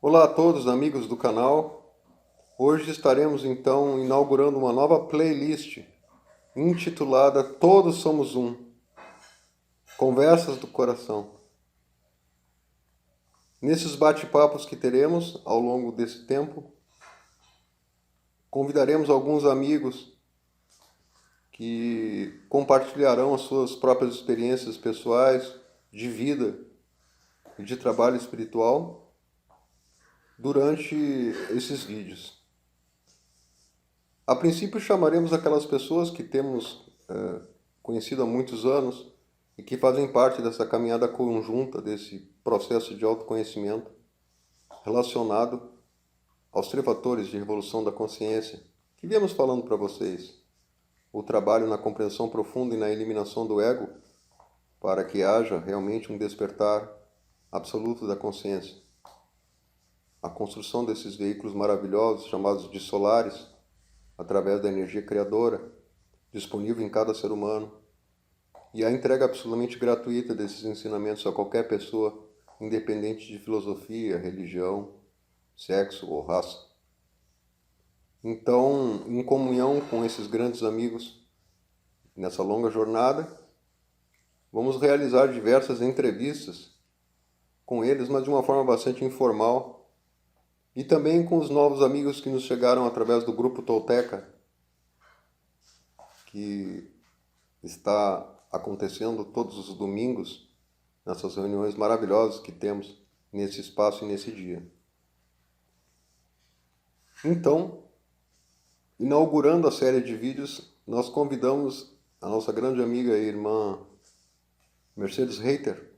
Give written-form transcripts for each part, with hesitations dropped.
Olá a todos, amigos do canal. Hoje estaremos então inaugurando uma nova playlist intitulada Todos Somos Um, Conversas do Coração. Nesses bate-papos que teremos ao longo desse tempo, convidaremos alguns amigos que compartilharão as suas próprias experiências pessoais, de vida e de trabalho espiritual durante esses vídeos. A princípio chamaremos aquelas pessoas que temos conhecido há muitos anos e que fazem parte dessa caminhada conjunta, desse processo de autoconhecimento relacionado aos 3 fatores de revolução da consciência que viemos falando para vocês. O trabalho na compreensão profunda e na eliminação do ego para que haja realmente um despertar absoluto da consciência. A construção desses veículos maravilhosos chamados de solares, através da energia criadora, disponível em cada ser humano, e a entrega absolutamente gratuita desses ensinamentos a qualquer pessoa, independente de filosofia, religião, sexo ou raça. Então, em comunhão com esses grandes amigos, nessa longa jornada, vamos realizar diversas entrevistas com eles, mas de uma forma bastante informal, e também com os novos amigos que nos chegaram através do Grupo Tolteca, que está acontecendo todos os domingos, nessas reuniões maravilhosas que temos nesse espaço e nesse dia. Então, inaugurando a série de vídeos, nós convidamos a nossa grande amiga e irmã Mercedes Reiter,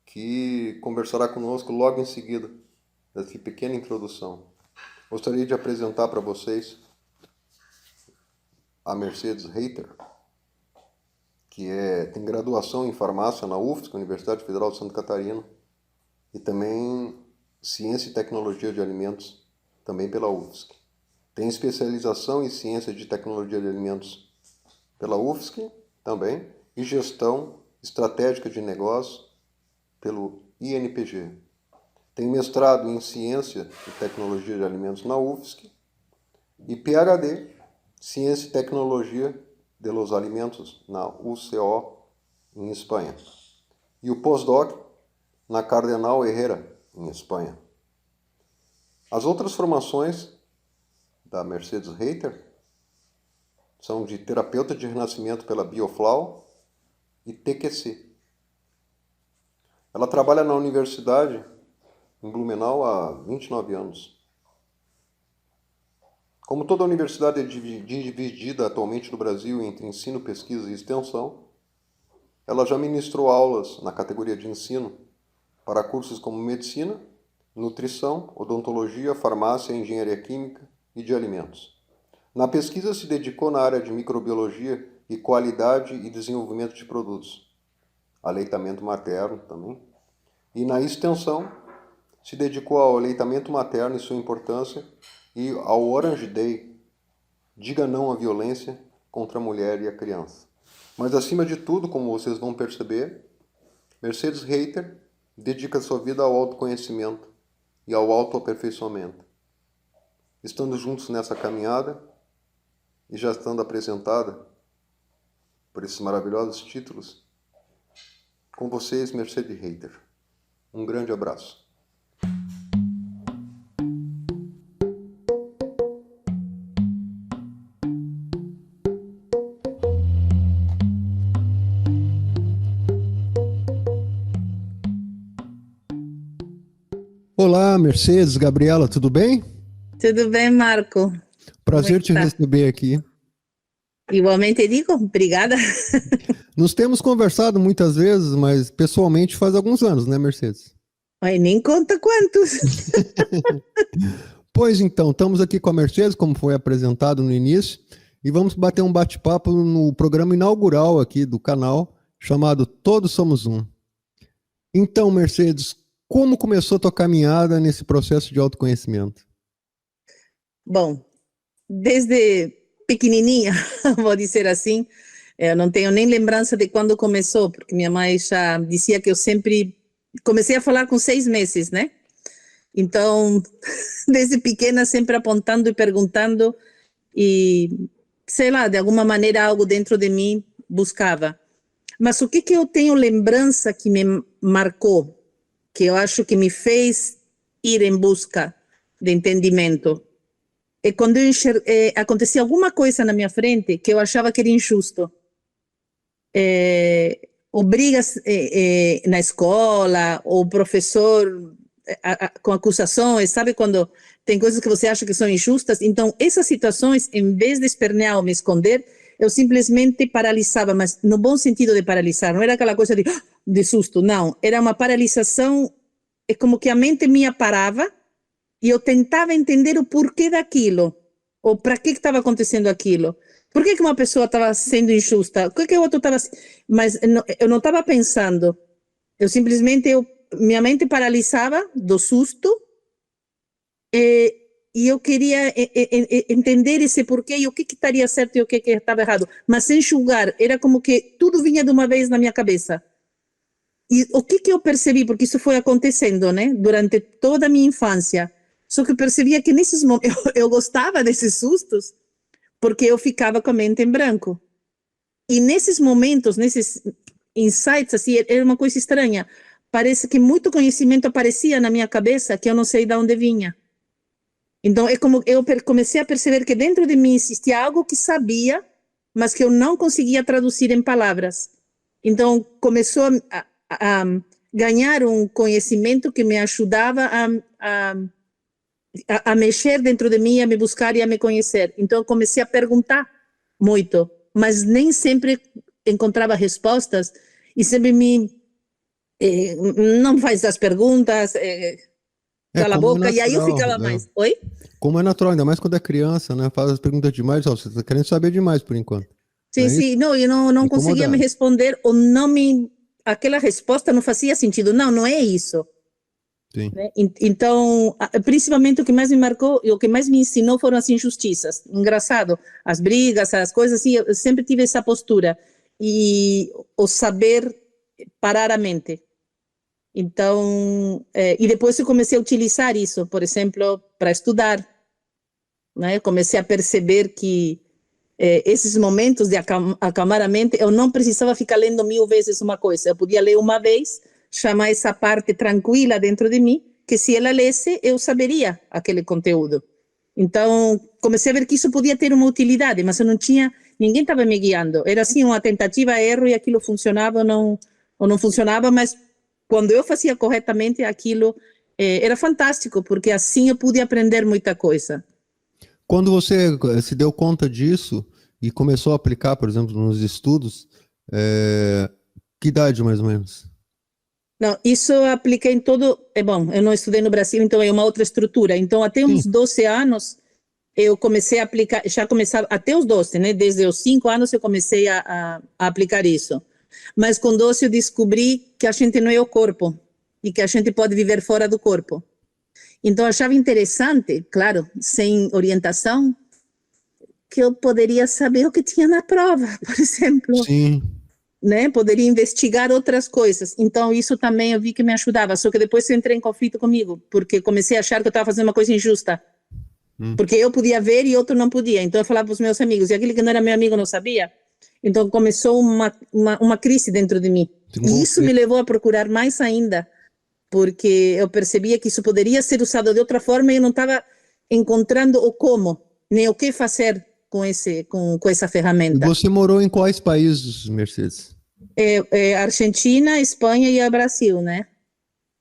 que conversará conosco logo em seguida dessa pequena introdução. Gostaria de apresentar para vocês a Mercedes Reiter, que tem graduação em farmácia na UFSC, Universidade Federal de Santa Catarina, e também Ciência e Tecnologia de Alimentos, também pela UFSC. Tem especialização em Ciência de Tecnologia de Alimentos pela UFSC também, e Gestão Estratégica de Negócios pelo INPG. Tem mestrado em Ciência e Tecnologia de Alimentos na UFSC e PhD Ciência e Tecnologia de los Alimentos na UCO, em Espanha. E o pós-doc na Cardenal Herrera, em Espanha. As outras formações da Mercedes Reiter são de terapeuta de renascimento pela Bioflau e TQC. Ela trabalha na universidade em Blumenau há 29 anos. Como toda universidade é dividida atualmente no Brasil entre ensino, pesquisa e extensão, ela já ministrou aulas na categoria de ensino para cursos como medicina, nutrição, odontologia, farmácia, engenharia química e de alimentos. Na pesquisa se dedicou na área de microbiologia e qualidade e desenvolvimento de produtos, aleitamento materno também. E na extensão se dedicou ao aleitamento materno e sua importância e ao Orange Day, diga não à violência contra a mulher e a criança. Mas acima de tudo, como vocês vão perceber, Mercedes Reiter dedica sua vida ao autoconhecimento e ao autoaperfeiçoamento. Estando juntos nessa caminhada e já estando apresentada por esses maravilhosos títulos, com vocês, Mercedes Reiter. Um grande abraço. Olá, Mercedes, Gabriela, tudo bem? Tudo bem, Marco? Prazer te receber aqui. Igualmente digo, obrigada. Nos temos conversado muitas vezes, mas pessoalmente faz alguns anos, né, Mercedes? Ai, nem conta quantos. Pois então, estamos aqui com a Mercedes, como foi apresentado no início, e vamos bater um bate-papo no programa inaugural aqui do canal, chamado Todos Somos Um. Então, Mercedes, como começou a tua caminhada nesse processo de autoconhecimento? Bom, desde pequenininha, vou dizer assim, eu não tenho nem lembrança de quando começou, porque minha mãe já dizia que eu sempre comecei a falar com 6 meses, né? Então, desde pequena, sempre apontando e perguntando, e sei lá, de alguma maneira algo dentro de mim buscava. Mas o que eu tenho lembrança que me marcou, que eu acho que me fez ir em busca de entendimento, é quando acontecia alguma coisa na minha frente que eu achava que era injusto. Ou brigas na escola, ou o professor com acusações, sabe quando tem coisas que você acha que são injustas? Então, essas situações, em vez de espernear ou me esconder, eu simplesmente paralisava, mas no bom sentido de paralisar, não era aquela coisa de susto, não. Era uma paralisação, é como que a mente minha parava e eu tentava entender o porquê daquilo, ou para que estava acontecendo aquilo. Por que uma pessoa estava sendo injusta? Por que o outro estava... Mas eu não estava pensando, eu simplesmente... minha mente paralisava do susto e eu queria entender esse porquê e o que estaria certo e o que estava errado, mas sem julgar, era como que tudo vinha de uma vez na minha cabeça. E o que eu percebi, porque isso foi acontecendo, né, durante toda a minha infância, só que eu percebia que nesses momentos, eu gostava desses sustos, porque eu ficava com a mente em branco. E nesses momentos, nesses insights, assim, era uma coisa estranha. Parece que muito conhecimento aparecia na minha cabeça que eu não sei de onde vinha. Então, é como eu comecei a perceber que dentro de mim existia algo que sabia, mas que eu não conseguia traduzir em palavras. Então, começou a ganhar um conhecimento que me ajudava a mexer dentro de mim, a me buscar e a me conhecer. Então, eu comecei a perguntar muito, mas nem sempre encontrava respostas e sempre não faz as perguntas, cala a boca, e aí eu ficava mais. Oi? Como é natural, ainda mais quando é criança, né? Faz as perguntas demais, você está querendo saber demais por enquanto. Sim, sim, não, eu não conseguia me responder, ou aquela resposta não fazia sentido. Não é isso. Sim. Né? Então, principalmente o que mais me marcou e o que mais me ensinou foram as injustiças. Engraçado, as brigas, as coisas assim, eu sempre tive essa postura. E o saber parar a mente. Então, e depois eu comecei a utilizar isso, por exemplo, para estudar, né? Comecei a perceber que esses momentos de acalmar a mente, eu não precisava ficar lendo 1000 vezes uma coisa, eu podia ler uma vez, chamar essa parte tranquila dentro de mim, que se ela lesse, eu saberia aquele conteúdo. Então, comecei a ver que isso podia ter uma utilidade, mas eu não tinha, ninguém estava me guiando, era assim uma tentativa, erro, e aquilo funcionava ou não funcionava, mas quando eu fazia corretamente aquilo, era fantástico, porque assim eu pude aprender muita coisa. Quando você se deu conta disso e começou a aplicar, por exemplo, nos estudos, que idade mais ou menos? Não, isso eu apliquei em todo... bom, eu não estudei no Brasil, então é uma outra estrutura. Então, até uns 12 anos, eu comecei a aplicar, já começava, até os 12, né? Desde os 5 anos eu comecei a aplicar isso. Mas com 12 eu descobri que a gente não é o corpo e que a gente pode viver fora do corpo. Então eu achava interessante, claro, sem orientação, que eu poderia saber o que tinha na prova, por exemplo. Sim. Né? Poderia investigar outras coisas. Então isso também eu vi que me ajudava, só que depois eu entrei em conflito comigo, porque comecei a achar que eu estava fazendo uma coisa injusta. Porque eu podia ver e outro não podia. Então eu falava para os meus amigos, e aquele que não era meu amigo não sabia. Então começou uma crise dentro de mim. E isso me levou a procurar mais ainda, porque eu percebia que isso poderia ser usado de outra forma e eu não estava encontrando o como, nem o que fazer com essa ferramenta. E você morou em quais países, Mercedes? Argentina, Espanha e Brasil, né?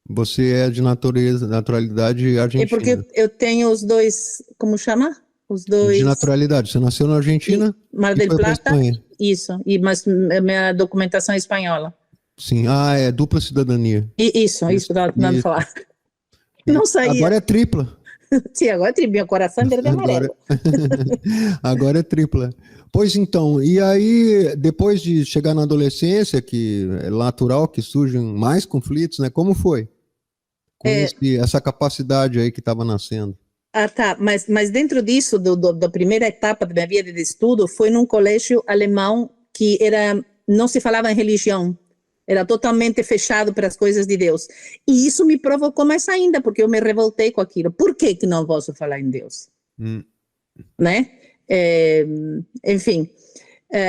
Você é de naturalidade argentina. É porque eu tenho os dois, como chama? Os dois... De naturalidade. Você nasceu na Argentina Mar e del foi Plata, para Espanha. Isso. Mas minha documentação é espanhola. Sim. É dupla cidadania. Isso estava tentando falar. Não saía. Agora é tripla. Sim, agora é tripla. Meu coração é verde e amarelo. Agora é tripla. Pois então, e aí, depois de chegar na adolescência, que é natural que surjam mais conflitos, né? Como foi? Com essa capacidade aí que estava nascendo. Tá. Mas dentro disso, da primeira etapa da minha vida de estudo, foi num colégio alemão que não se falava em religião. Era totalmente fechado para as coisas de Deus. E isso me provocou mais ainda, porque eu me revoltei com aquilo. Por que que não posso falar em Deus? Né? Enfim.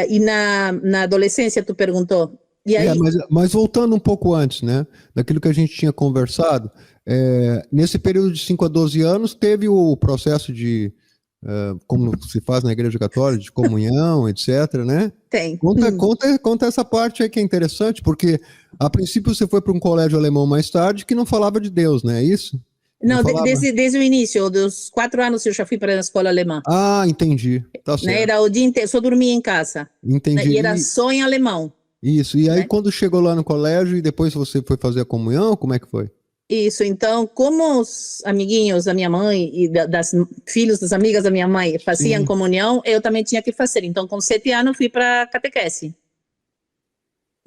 E na adolescência, tu perguntou. E aí... mas voltando um pouco antes, né? Daquilo que a gente tinha conversado, nesse período de 5 a 12 anos, teve o processo de, como se faz na Igreja Católica, de comunhão, etc., né? Tem. Conta essa parte aí que é interessante, porque a princípio você foi para um colégio alemão mais tarde que não falava de Deus, né? É isso? Não, desde o início, dos 4 anos eu já fui para a escola alemã. Ah, entendi. Tá certo. Né? Era o dia inteiro, só dormia em casa. Entendi. Né? E era só em alemão. Isso, e aí né? quando chegou lá no colégio e depois você foi fazer a comunhão, como é que foi? Isso, então, como os amiguinhos da minha mãe e filhos das amigas da minha mãe faziam comunhão, eu também tinha que fazer. Então, com 7 anos, fui para a catequese.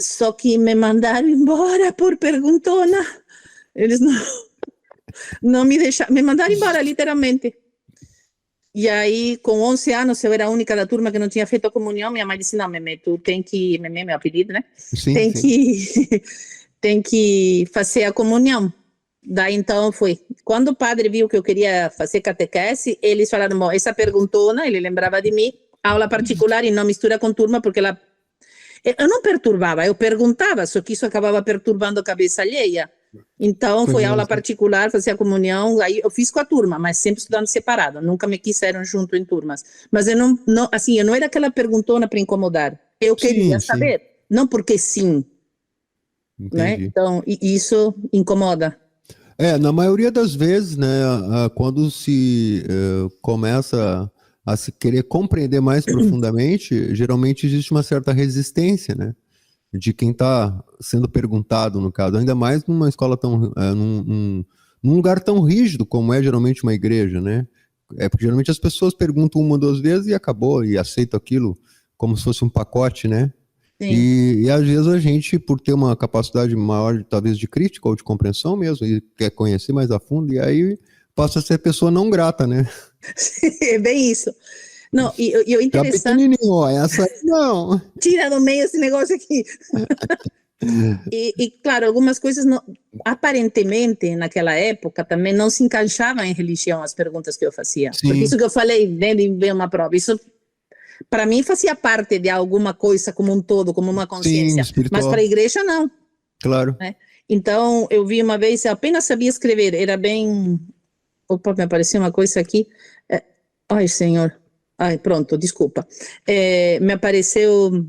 Só que me mandaram embora por perguntona. Eles não me deixaram, me mandaram embora, literalmente. E aí, com 11 anos, eu era a única da turma que não tinha feito a comunhão. Minha mãe disse, não, Memê, tu tem que... Memê é meu apelido, né? Tem que fazer a comunhão. Daí, então, foi. Quando o padre viu que eu queria fazer catequese, eles falaram, bom, essa perguntona, ele lembrava de mim, aula particular e não mistura com turma, porque ela... Eu não perturbava, eu perguntava, só que isso acabava perturbando a cabeça alheia. Então, foi aula particular, fazia a comunhão, aí eu fiz com a turma, mas sempre estudando separado, nunca me quiseram junto em turmas. Mas eu não assim, eu não era aquela perguntona para incomodar, eu queria saber, não porque sim. Né? Então, isso incomoda. Na maioria das vezes, né, quando se começa a se querer compreender mais profundamente, geralmente existe uma certa resistência, né? De quem está sendo perguntado, no caso, ainda mais numa escola tão, num lugar tão rígido como é geralmente uma igreja, né? Porque geralmente as pessoas perguntam 1 ou 2 vezes e acabou, e aceitam aquilo como se fosse um pacote, né? E às vezes a gente, por ter uma capacidade maior, talvez, de crítica ou de compreensão mesmo, e quer conhecer mais a fundo, e aí passa a ser pessoa não grata, né? É bem isso. Não, e o interessante... Tá pequenininho, ó, essa aí não. Tira no meio esse negócio aqui. E, claro, algumas coisas, aparentemente, naquela época, também não se encaixavam em religião as perguntas que eu fazia. Sim. Porque isso que eu falei, né, de ver uma prova, isso, para mim, fazia parte de alguma coisa como um todo, como uma consciência. Sim, mas para a igreja, não. Claro. Né? Então, eu vi uma vez, eu apenas sabia escrever, era bem... Opa, me apareceu uma coisa aqui. Ai, senhor. Ai, pronto, desculpa. Me apareceu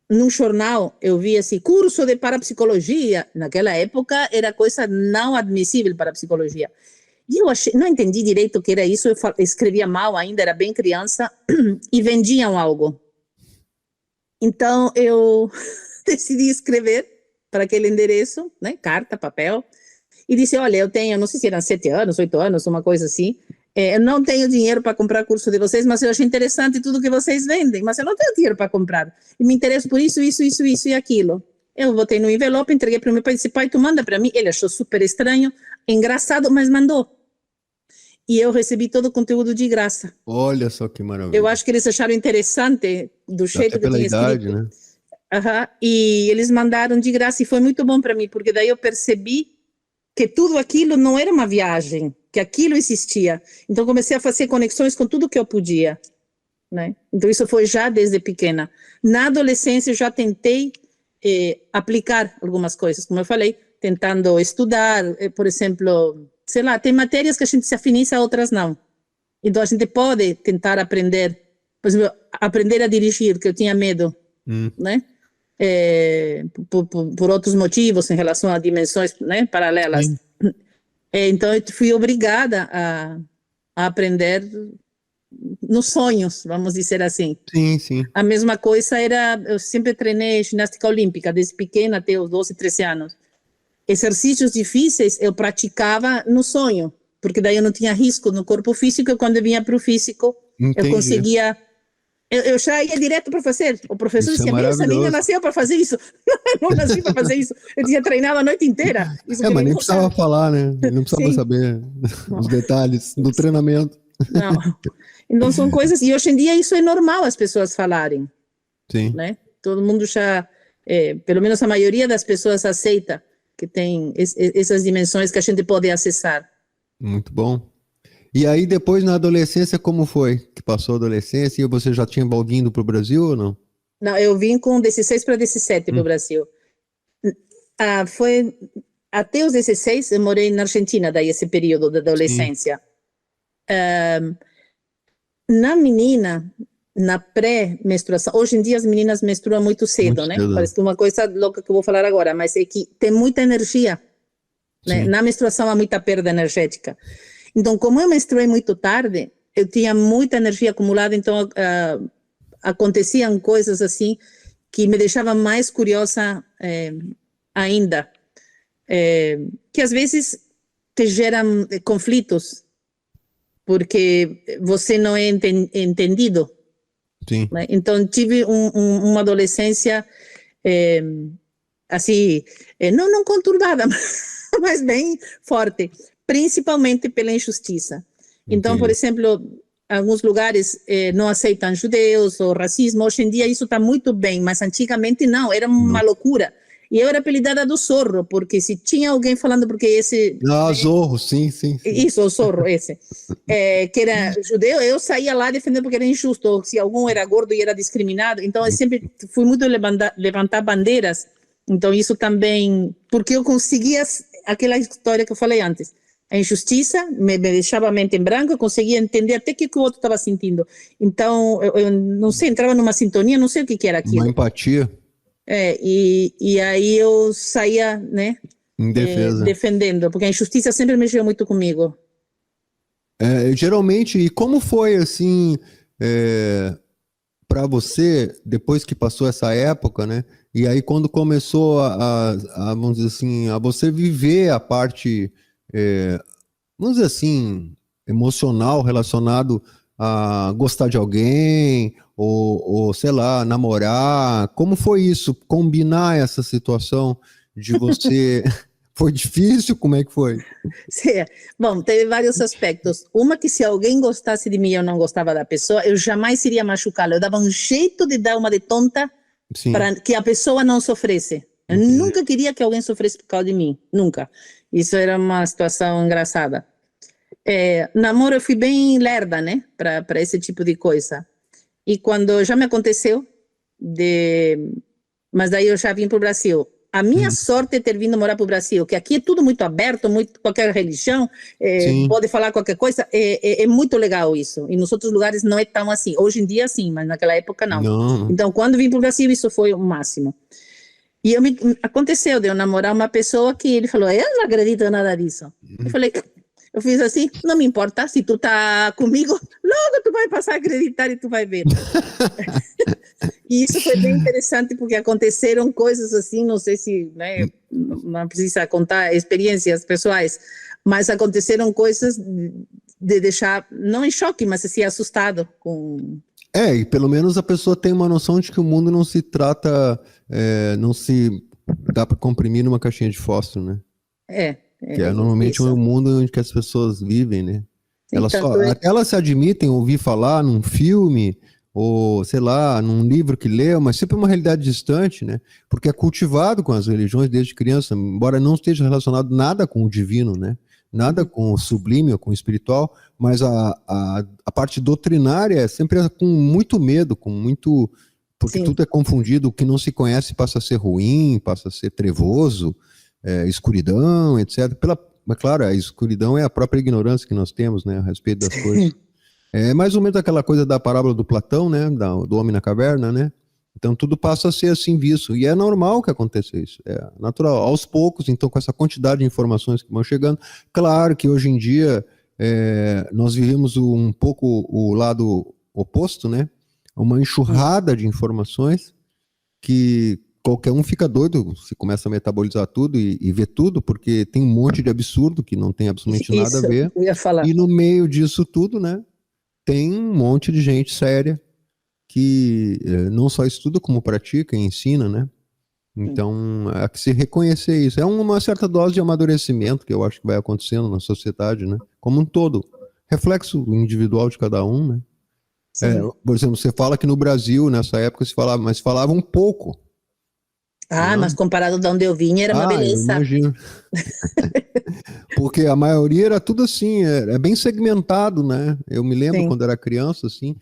num jornal, eu vi assim, curso de parapsicologia. Naquela época era coisa não admissível para psicologia. E eu achei, não entendi direito o que era isso, eu escrevia mal ainda, era bem criança, e vendiam algo. Então eu decidi escrever para aquele endereço, né, carta, papel, e disse, olha, eu tenho, não sei se eram 7 anos, 8 anos, uma coisa assim, eu não tenho dinheiro para comprar curso de vocês, mas eu acho interessante tudo que vocês vendem, mas eu não tenho dinheiro para comprar. E me interesso por isso e aquilo. Eu botei no envelope, entreguei para o meu pai e disse, pai, tu manda para mim. Ele achou super estranho, engraçado, mas mandou. E eu recebi todo o conteúdo de graça. Olha só que maravilha. Eu acho que eles acharam interessante do jeito que eu tinha escrito. Né? E eles mandaram de graça e foi muito bom para mim, porque daí eu percebi que tudo aquilo não era uma viagem, que aquilo existia. Então comecei a fazer conexões com tudo que eu podia, né? Então isso foi já desde pequena. Na adolescência eu já tentei aplicar algumas coisas, como eu falei, tentando estudar, por exemplo, sei lá, tem matérias que a gente se afiniza, outras não. Então a gente pode tentar aprender, por exemplo, aprender a dirigir, que eu tinha medo, né? Por outros motivos em relação a dimensões, né, paralelas. Então eu fui obrigada a aprender nos sonhos, vamos dizer assim. Sim. A mesma coisa era, eu sempre treinei ginástica olímpica, desde pequena até os 12, 13 anos. Exercícios difíceis eu praticava no sonho, porque daí eu não tinha risco no corpo físico, e quando eu vinha para o físico, eu conseguia... Eu já ia direto para fazer. O professor dizia, essa menina nasceu para fazer isso. Eu não nasci para fazer isso. Eu tinha treinado a noite inteira. Isso mas nem precisava falar, né? Não precisava saber os detalhes do treinamento. Não. Então são coisas... E hoje em dia isso é normal as pessoas falarem. Sim. Né? Todo mundo já... pelo menos a maioria das pessoas aceita que tem essas dimensões que a gente pode acessar. Muito bom. E aí depois na adolescência como foi? Que passou a adolescência e você já tinha vindo para o Brasil ou não? Não, eu vim com 16 para 17 para o Brasil. Foi até os 16 eu morei na Argentina, daí esse período da adolescência. Na menina, na pré-menstruação, hoje em dia as meninas menstruam muito cedo, né? Parece uma coisa louca que eu vou falar agora, mas é que tem muita energia, né? Na menstruação há muita perda energética. Então, como eu menstruei muito tarde, eu tinha muita energia acumulada, então aconteciam coisas assim que me deixavam mais curiosa ainda, que às vezes te geram conflitos, porque você não é entendido. Sim. Né? Então, tive uma adolescência assim, não conturbada, mas bem forte, principalmente pela injustiça. Então, por exemplo, alguns lugares não aceitam judeus ou racismo. Hoje em dia isso está muito bem, mas antigamente não, era uma loucura. E eu era apelidada do Zorro, porque se tinha alguém falando, porque esse... Zorro, sim. Isso, o Zorro, esse. Que era judeu, eu saía lá defendendo porque era injusto, ou se algum era gordo e era discriminado. Então, eu sempre fui muito levantar bandeiras. Então, isso também... Porque eu conseguia aquela história que eu falei antes. A injustiça me deixava a mente em branco, eu conseguia entender até o que o outro estava sentindo. Então, eu não sei, entrava numa sintonia, não sei o que era aquilo. Uma empatia. E aí eu saía, né, em defesa. defendendo, porque a injustiça sempre mexeu muito comigo. Geralmente, e como foi assim para você, depois que passou essa época, né? E aí quando começou vamos dizer assim, a você viver a parte, vamos dizer assim, emocional relacionado a gostar de alguém, ou sei lá, namorar, como foi isso? Combinar essa situação de você... Foi difícil? Como é que foi? Sim. Bom, teve vários aspectos. Uma que se alguém gostasse de mim e eu não gostava da pessoa, eu jamais iria machucá-la. Eu dava um jeito de dar uma de tonta para que a pessoa não sofresse. Eu nunca queria que alguém sofresse por causa de mim. Nunca. Isso era uma situação engraçada. Namoro, eu fui bem lerda, né? Para esse tipo de coisa. E quando já me aconteceu, mas daí eu já vim para o Brasil. A minha sorte é ter vindo morar para o Brasil, que aqui é tudo muito aberto, qualquer religião, pode falar qualquer coisa, é muito legal isso. E nos outros lugares não é tão assim. Hoje em dia sim, mas naquela época não. Então, quando vim para o Brasil, isso foi o máximo. E aconteceu de eu namorar uma pessoa que ele falou, eu não acredito em nada disso. Eu falei, eu fiz assim, não me importa, se tu tá comigo, logo tu vai passar a acreditar e tu vai ver. E isso foi bem interessante porque aconteceram coisas assim, não sei se, né, não precisa contar experiências pessoais, mas aconteceram coisas de deixar, não em choque, mas assim, assustado com... E pelo menos a pessoa tem uma noção de que o mundo não se trata, não se dá para comprimir numa caixinha de fósforo, né? Que é normalmente um mundo onde que as pessoas vivem, né? Elas se admitem ouvir falar num filme, ou, sei lá, num livro que leu, mas sempre uma realidade distante, né? Porque é cultivado com as religiões desde criança, embora não esteja relacionado nada com o divino, né? Nada com o sublime ou com o espiritual, mas a parte doutrinária é sempre com muito medo, porque tudo é confundido, o que não se conhece passa a ser ruim, passa a ser trevoso, escuridão, etc. Mas claro, a escuridão é a própria ignorância que nós temos, né, a respeito das coisas. É mais ou menos aquela coisa da parábola do Platão, né, do homem na caverna, né? Então tudo passa a ser assim visto, e é normal que aconteça isso, é natural, aos poucos, então com essa quantidade de informações que vão chegando. Claro que hoje em dia nós vivemos um pouco o lado oposto, né? Uma enxurrada de informações que qualquer um fica doido, se começa a metabolizar tudo e ver tudo, porque tem um monte de absurdo que não tem absolutamente nada a ver. Eu ia falar. E no meio disso tudo, né, tem um monte de gente séria que não só estuda como pratica e ensina, né? Então, há que se reconhecer isso. É uma certa dose de amadurecimento que eu acho que vai acontecendo na sociedade, né? Como um todo. Reflexo individual de cada um, né? Por exemplo, você fala que no Brasil, nessa época, se falava, mas falava um pouco. Ah, né? mas comparado de onde eu vim, era uma Eu beleza. imagino. Porque a maioria era tudo assim, é bem segmentado, né? Eu me lembro Sim. quando era criança, assim,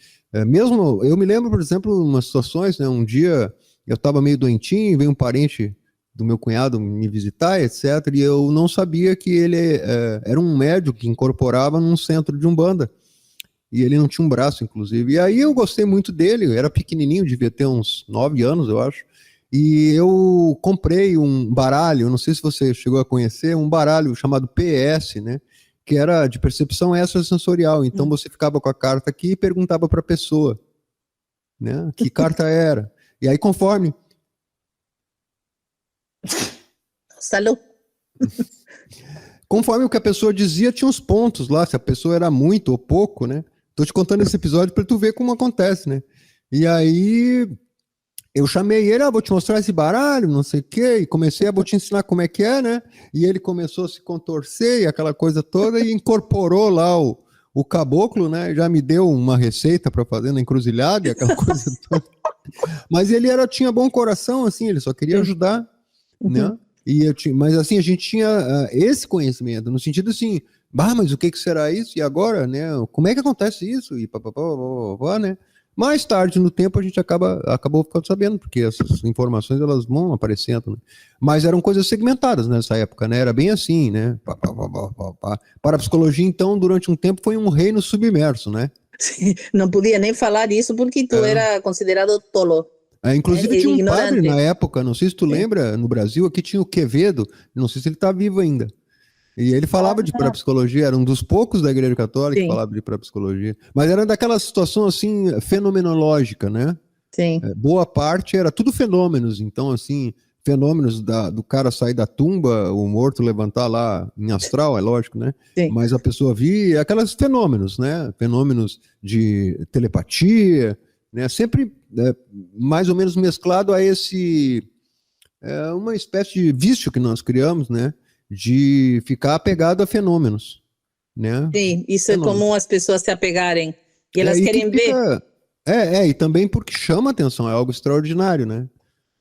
mesmo, eu me lembro, por exemplo, umas situações, né? Um dia eu estava meio doentinho, veio um parente do meu cunhado me visitar, etc. E eu não sabia que ele era um médico que incorporava num centro de Umbanda. E ele não tinha um braço, inclusive. E aí eu gostei muito dele, eu era pequenininho, devia ter uns 9 anos, eu acho. E eu comprei um baralho, não sei se você chegou a conhecer, um baralho chamado PS, né? Que era de percepção extrasensorial. Então você ficava com a carta aqui e perguntava para a pessoa, né? Que carta era. E aí, Salud. conforme o que a pessoa dizia, tinha uns pontos lá, se a pessoa era muito ou pouco, né? Tô te contando esse episódio para tu ver como acontece, né? E aí eu chamei ele, vou te mostrar esse baralho, não sei o quê, e comecei, vou te ensinar como é que é, né? E ele começou a se contorcer e aquela coisa toda e incorporou lá o caboclo, né? Já me deu uma receita para fazer na encruzilhada e aquela coisa toda. Mas ele tinha bom coração, assim, ele só queria ajudar, né? Mas assim, a gente tinha esse conhecimento, no sentido assim, mas o que será isso? E agora, né? Como é que acontece isso? E papapá, né? Mais tarde no tempo a gente acabou ficando sabendo, porque essas informações elas vão aparecendo, né? Mas eram coisas segmentadas nessa época, né? Era bem assim, né? Para a psicologia, então, durante um tempo foi um reino submerso, né? Não podia nem falar isso porque tu era considerado tolo, Inclusive tinha um padre ignorante. na época, não sei se tu lembra, no Brasil, aqui tinha o Quevedo, não sei se ele está vivo ainda. E ele falava de parapsicologia, era um dos poucos da Igreja Católica que Sim, falava de parapsicologia. Mas era daquela situação assim, fenomenológica, né? sim. Boa parte era tudo fenômenos, então assim, fenômenos do cara sair da tumba, o morto levantar lá em astral, é lógico, né? Sim. Mas a pessoa via aqueles fenômenos, né? Fenômenos de telepatia, né? Sempre mais ou menos mesclado a uma espécie de vício que nós criamos, né? De ficar apegado a fenômenos, né? Sim, isso é Fenômenos. comum as pessoas se apegarem. E elas E que querem ver. fica. E também porque chama atenção, é algo extraordinário, né?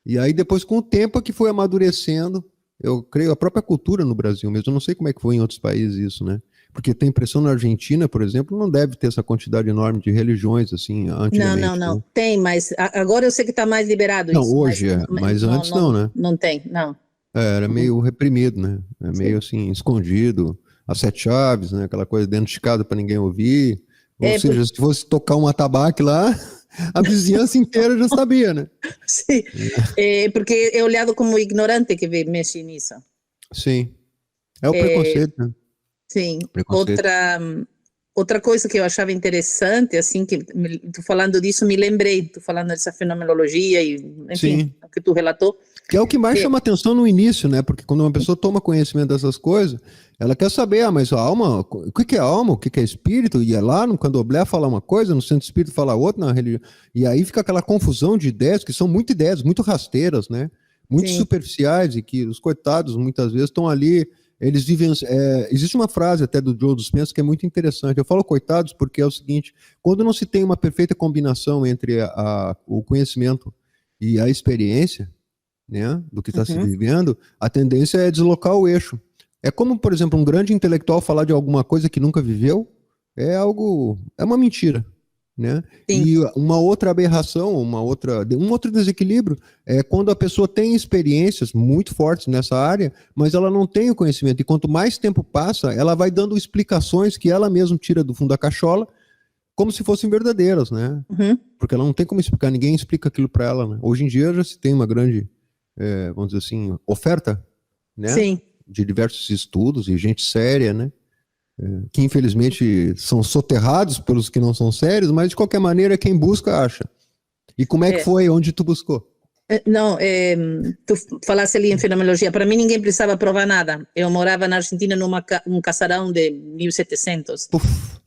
E aí depois, com o tempo, é que foi amadurecendo, eu creio, a própria cultura no Brasil mesmo, eu não sei como é que foi em outros países isso, né? Porque tem impressão na Argentina, por exemplo, não deve ter essa quantidade enorme de religiões, assim, antigamente, Não. né? Tem, mas agora eu sei que está mais liberado Não, isso. hoje mas antes não, né? Não tem, não. Era meio reprimido, né? É meio assim, escondido, as 7 chaves, né? Aquela coisa dentro de casa para ninguém ouvir. Ou seja, se fosse tocar um atabaque lá, a vizinhança inteira já sabia, né? Sim, porque é olhado como ignorante que mexe nisso. Sim. É o preconceito, né? Sim. Preconceito. Outra coisa que eu achava interessante, assim, que tu falando disso, me lembrei, tu falando dessa fenomenologia e, enfim, Sim. o que tu relatou. Que é o que mais chama atenção no início, né? Porque quando uma pessoa toma conhecimento dessas coisas, ela quer saber, mas a alma, o que é alma, o que é espírito? E é lá no candomblé fala uma coisa, no centro espírita fala outra, na religião. E aí fica aquela confusão de ideias, que são muito ideias, muito rasteiras, né? Muito Sim. superficiais, e que os coitados muitas vezes estão ali, eles vivem. Existe uma frase até do Joe Dispenza que é muito interessante. Eu falo coitados porque é o seguinte: quando não se tem uma perfeita combinação entre o conhecimento e a experiência, né, do que está se vivendo, a tendência é deslocar o eixo. É como, por exemplo, um grande intelectual falar de alguma coisa que nunca viveu, é uma mentira, né? Sim. E uma outra aberração, um outro desequilíbrio é quando a pessoa tem experiências muito fortes nessa área, mas ela não tem o conhecimento. E quanto mais tempo passa, ela vai dando explicações que ela mesma tira do fundo da cachola, como se fossem verdadeiras, né? Porque ela não tem como explicar, ninguém explica aquilo para ela, né? Hoje em dia já se tem uma grande vamos dizer assim, oferta, né? Sim. De diversos estudos e gente séria, né? Que infelizmente são soterrados pelos que não são sérios, mas de qualquer maneira quem busca acha. E como é que foi? Onde tu buscou? Não, tu falasse ali em fenomenologia. Para mim ninguém precisava provar nada. Eu morava na Argentina num casarão de 1700.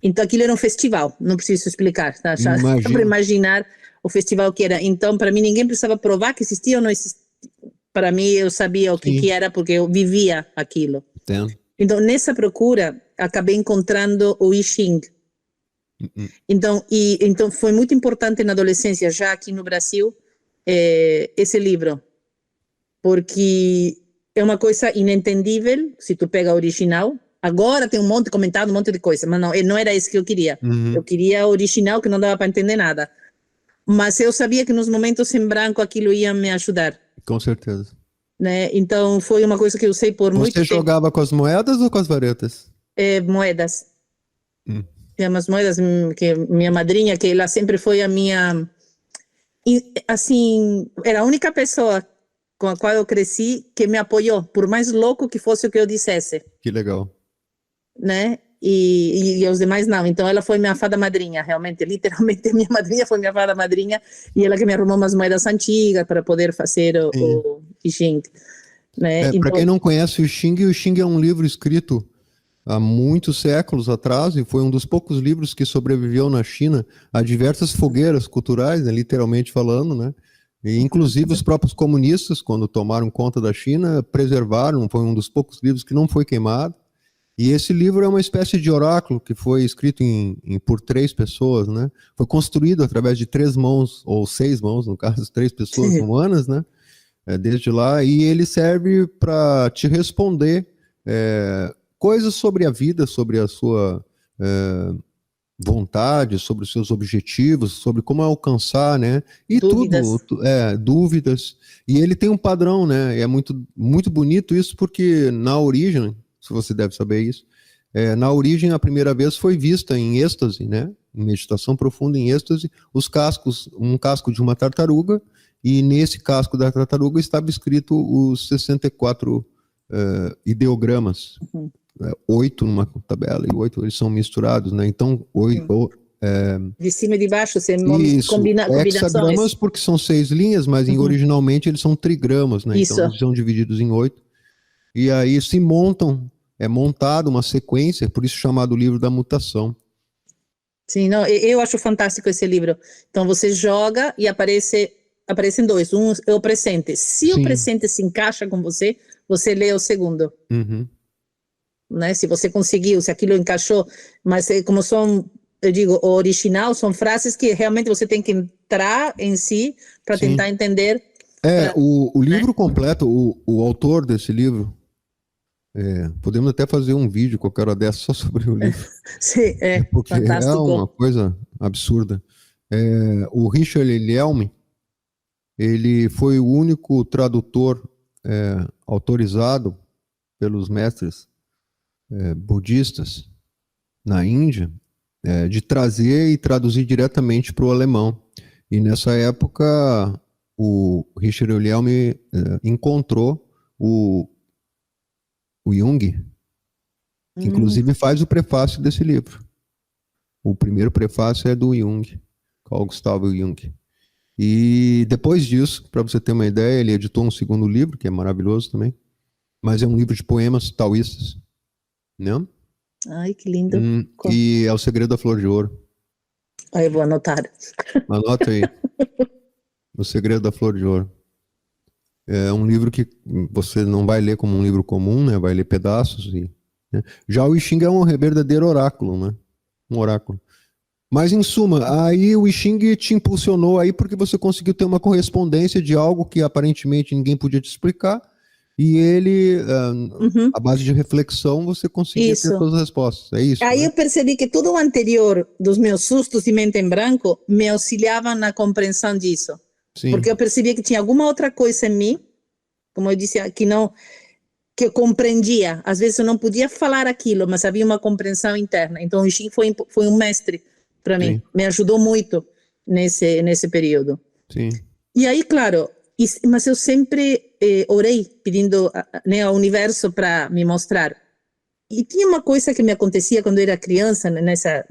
Então aquilo era um festival, não preciso explicar, tá? Já dá para imaginar o festival que era. Então para mim ninguém precisava provar que existia ou não existia. Para mim eu sabia o que era porque eu vivia aquilo. Entendo. Então nessa procura acabei encontrando o I Ching. Então foi muito importante na adolescência, já aqui no Brasil, esse livro, porque é uma coisa inentendível se tu pega a original. Agora tem um monte comentado, um monte de coisa, mas não era isso que eu queria. Eu queria a original, que não dava para entender nada. Mas eu sabia que nos momentos em branco aquilo ia me ajudar. Com certeza. Né? Então foi uma coisa que eu usei por muito tempo. Você jogava com as moedas ou com as varetas? Moedas. Tem umas moedas que minha madrinha, que ela sempre foi a minha... Assim, era a única pessoa com a qual eu cresci que me apoiou, por mais louco que fosse o que eu dissesse. Que legal. Né? E os demais não. Então ela foi minha fada madrinha, realmente, literalmente minha madrinha foi minha fada madrinha, e ela que me arrumou umas moedas antigas para poder fazer o I Ching. Né? Para quem não conhece o Xing é um livro escrito há muitos séculos atrás e foi um dos poucos livros que sobreviveu na China a diversas fogueiras culturais, né, literalmente falando, né? E, inclusive os próprios comunistas, quando tomaram conta da China, preservaram, foi um dos poucos livros que não foi queimado. E esse livro é uma espécie de oráculo que foi escrito por 3 pessoas, né? Foi construído através de 3 mãos, ou 6 mãos, no caso, 3 pessoas humanas, né? Desde lá, e ele serve para te responder coisas sobre a vida, sobre a sua vontade, sobre os seus objetivos, sobre como alcançar, né? E dúvidas. Dúvidas. E ele tem um padrão, né? E é muito, muito bonito isso, porque na origem, se você deve saber isso, na origem a primeira vez foi vista em êxtase, né? Em meditação profunda em êxtase, um casco de uma tartaruga, e nesse casco da tartaruga estava escrito os 64 ideogramas. 8 numa tabela e 8 eles são misturados, né? Então, de cima e de baixo, você combinações. Hexagramas porque são 6 linhas, mas originalmente eles são trigramas, né? Isso. Então eles são divididos em 8. E aí se montam, é montado uma sequência, por isso chamado livro da mutação. Sim, não, eu acho fantástico esse livro. Então você joga e aparecem 2. Um é o presente. Se o presente se encaixa com você, você lê o segundo. Né? Se você conseguiu, se aquilo encaixou, mas como eu digo, o original são frases que realmente você tem que entrar em si para tentar entender. O livro completo, o autor desse livro, podemos até fazer um vídeo qualquer hora dessa só sobre o livro. Sim, porque fantástico. É uma coisa absurda. O Richard Lelme, ele foi o único tradutor autorizado pelos mestres budistas na Índia de trazer e traduzir diretamente para o alemão. E nessa época o Richard Lelme encontrou o Jung, que inclusive faz o prefácio desse livro. O primeiro prefácio é do Jung, Carl Gustav Jung. E depois disso, para você ter uma ideia, ele editou um segundo livro, que é maravilhoso também, mas é um livro de poemas taoístas. Né? Ai, que lindo. E é O Segredo da Flor de Ouro. Aí eu vou anotar. Anota aí. O Segredo da Flor de Ouro. É um livro que você não vai ler como um livro comum, né? Vai ler pedaços. Né? Já o I Ching é um verdadeiro oráculo, né? Um oráculo. Mas, em suma, aí o I Ching te impulsionou aí porque você conseguiu ter uma correspondência de algo que aparentemente ninguém podia te explicar. E ele, à base de reflexão, você conseguia ter todas as respostas. É isso. Aí eu percebi que tudo o anterior dos meus sustos de mente em branco me auxiliava na compreensão disso. Sim. Porque eu percebia que tinha alguma outra coisa em mim, como eu disse, que eu compreendia. Às vezes eu não podia falar aquilo, mas havia uma compreensão interna. Então o I Ching foi um mestre para mim. Me ajudou muito nesse período. Sim. E aí, claro... Mas eu sempre orei pedindo ao universo para me mostrar. E tinha uma coisa que me acontecia quando eu era criança, nessa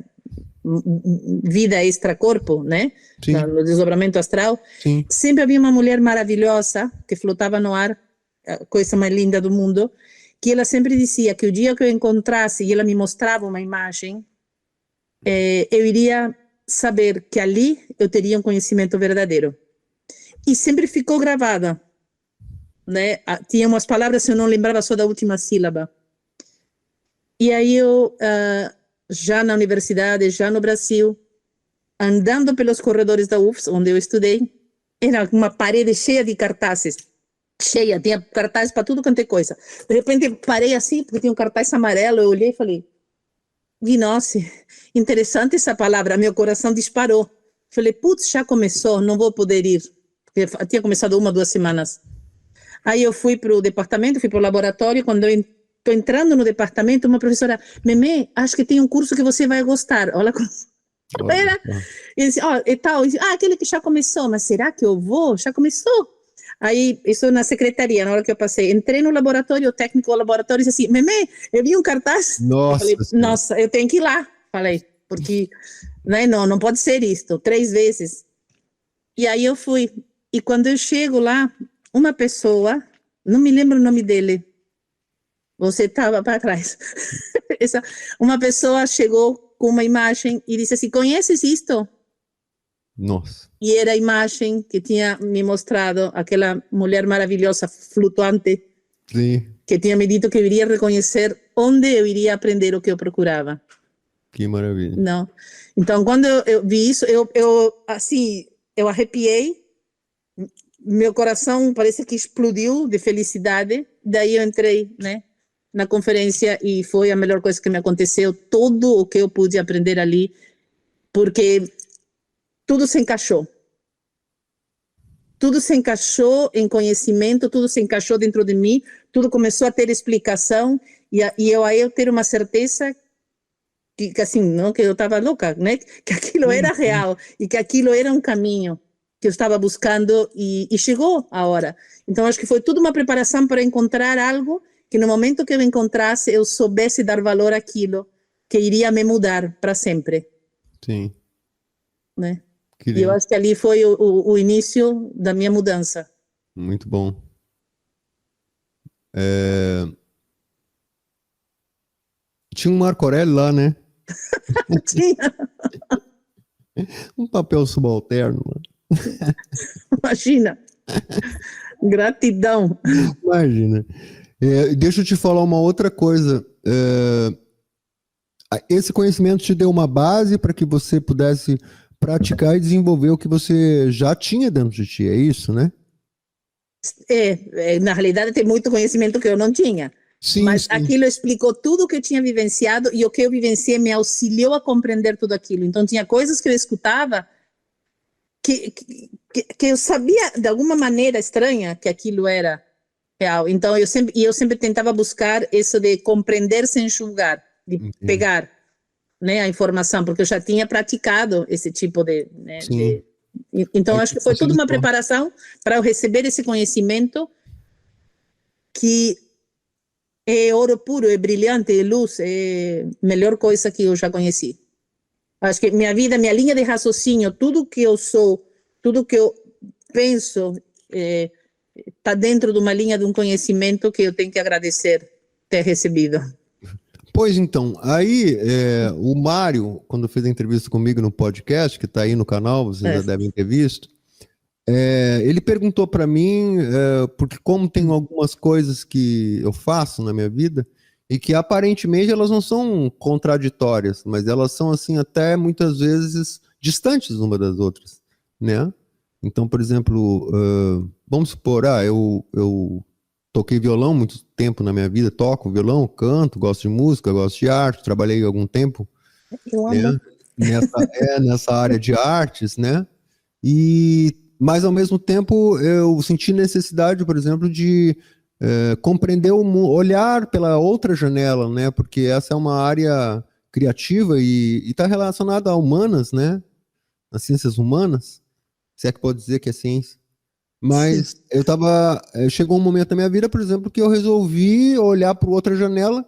vida extracorpo, né? No desdobramento astral. Sim. Sempre havia uma mulher maravilhosa que flotava no ar, a coisa mais linda do mundo, que ela sempre dizia que o dia que eu encontrasse e ela me mostrava uma imagem, eu iria saber que ali eu teria um conhecimento verdadeiro. E sempre ficou gravada, né? Tinha umas palavras que eu não lembrava só da última sílaba. E aí eu, já na universidade, já no Brasil, andando pelos corredores da UFS, onde eu estudei, era uma parede cheia de cartazes cheia, tinha cartaz para tudo quanto é coisa. De repente parei assim, porque tinha um cartaz amarelo, eu olhei e falei, nossa, interessante essa palavra, meu coração disparou. Falei, putz, já começou, não vou poder ir, porque tinha começado 1, 2 semanas. Aí eu fui para o departamento, fui para o laboratório, quando eu estou entrando no departamento, uma professora, Memê, acho que tem um curso que você vai gostar. Olha como era. E disse, e tal, e disse, aquele que já começou, mas será que eu vou? Já começou. Aí, isso na secretaria, na hora que eu passei, entrei no laboratório, o técnico do laboratório disse assim, Memê, eu vi um cartaz. Nossa, eu falei, nossa, eu tenho que ir lá. Falei, porque não pode ser isto, 3 vezes. E aí eu fui. E quando eu chego lá, uma pessoa, não me lembro o nome dele, você estava para trás. Uma pessoa chegou com uma imagem e disse assim, conheces isto? Nossa. E era a imagem que tinha me mostrado aquela mulher maravilhosa, flutuante, Sim. que tinha me dito que eu iria reconhecer onde eu iria aprender o que eu procurava. Que maravilha. Não. Então, quando eu vi isso, eu arrepiei, meu coração parece que explodiu de felicidade. Daí eu entrei, né, na conferência e foi a melhor coisa que me aconteceu. Tudo o que eu pude aprender ali, porque tudo se encaixou. Tudo se encaixou em conhecimento, tudo se encaixou dentro de mim, tudo começou a ter explicação e eu ter uma certeza que assim, não, que eu estava louca, né? Que aquilo era real e que aquilo era um caminho que eu estava buscando e chegou a hora. Então, acho que foi tudo uma preparação para encontrar algo que no momento que eu encontrasse, eu soubesse dar valor àquilo que iria me mudar para sempre. Sim. Né? E eu acho que ali foi o início da minha mudança. Muito bom. Tinha um Marco Aurélio lá, né? Tinha. Um papel subalterno. Imagina. Gratidão. Imagina. Deixa eu te falar uma outra coisa. Esse conhecimento te deu uma base para que você pudesse praticar e desenvolver o que você já tinha dentro de ti, é isso, né? Na realidade, tem muito conhecimento que eu não tinha. Sim, mas sim. aquilo explicou tudo o que eu tinha vivenciado e o que eu vivenciei me auxiliou a compreender tudo aquilo. Então, tinha coisas que eu escutava que eu sabia, de alguma maneira estranha, que aquilo era real. Então, eu sempre tentava buscar isso de compreender sem julgar, de pegar, né, a informação, porque eu já tinha praticado esse tipo de... Né, então, acho que foi tudo uma preparação para eu receber esse conhecimento que é ouro puro, é brilhante, é luz, é a melhor coisa que eu já conheci. Acho que minha vida, minha linha de raciocínio, tudo que eu sou, tudo que eu penso, está dentro de uma linha de um conhecimento que eu tenho que agradecer ter recebido. Pois então, aí o Mário, quando fez a entrevista comigo no podcast, que está aí no canal, vocês já devem ter visto, ele perguntou para mim, porque como tem algumas coisas que eu faço na minha vida, e que aparentemente elas não são contraditórias, mas elas são assim até muitas vezes distantes uma das outras, né? Então, por exemplo, vamos supor, eu toquei violão muito tempo na minha vida, toco violão, canto, gosto de música, gosto de arte, trabalhei algum tempo, né, nessa área de artes, né? Mas ao mesmo tempo eu senti necessidade, por exemplo, de compreender o mundo, olhar pela outra janela, né? Porque essa é uma área criativa e está relacionada a humanas, né? As ciências humanas, se é que pode dizer que é ciência. Mas chegou um momento da minha vida, por exemplo, que eu resolvi olhar para outra janela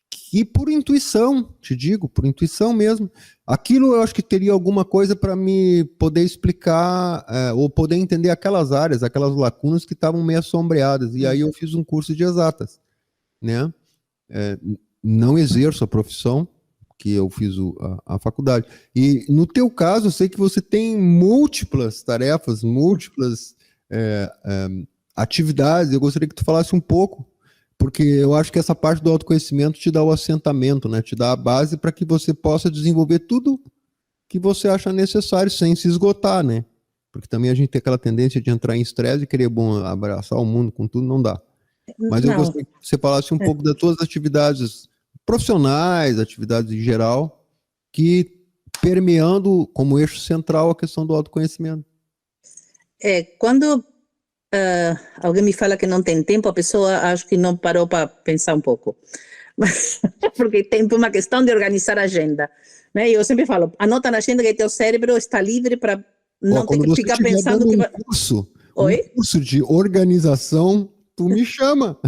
que por intuição, te digo, por intuição mesmo, aquilo eu acho que teria alguma coisa para me poder explicar ou poder entender aquelas áreas, aquelas lacunas que estavam meio assombreadas. E aí eu fiz um curso de exatas, né? Não exerço a profissão, que eu fiz a faculdade. E no teu caso, eu sei que você tem múltiplas tarefas, múltiplas atividades. Eu gostaria que tu falasse um pouco, porque eu acho que essa parte do autoconhecimento te dá o assentamento, né? Te dá a base para que você possa desenvolver tudo que você acha necessário sem se esgotar, né? Porque também a gente tem aquela tendência de entrar em estresse e querer abraçar o mundo com tudo, não dá. Mas eu gostaria que você falasse um pouco das suas atividades profissionais, atividades em geral, que permeando como eixo central a questão do autoconhecimento. Quando alguém me fala que não tem tempo, a pessoa acho que não parou para pensar um pouco. Porque tempo é uma questão de organizar a agenda. Né? E eu sempre falo, anota na agenda que teu cérebro está livre para não ter que ficar pensando que vai... Um curso de organização, tu me chama.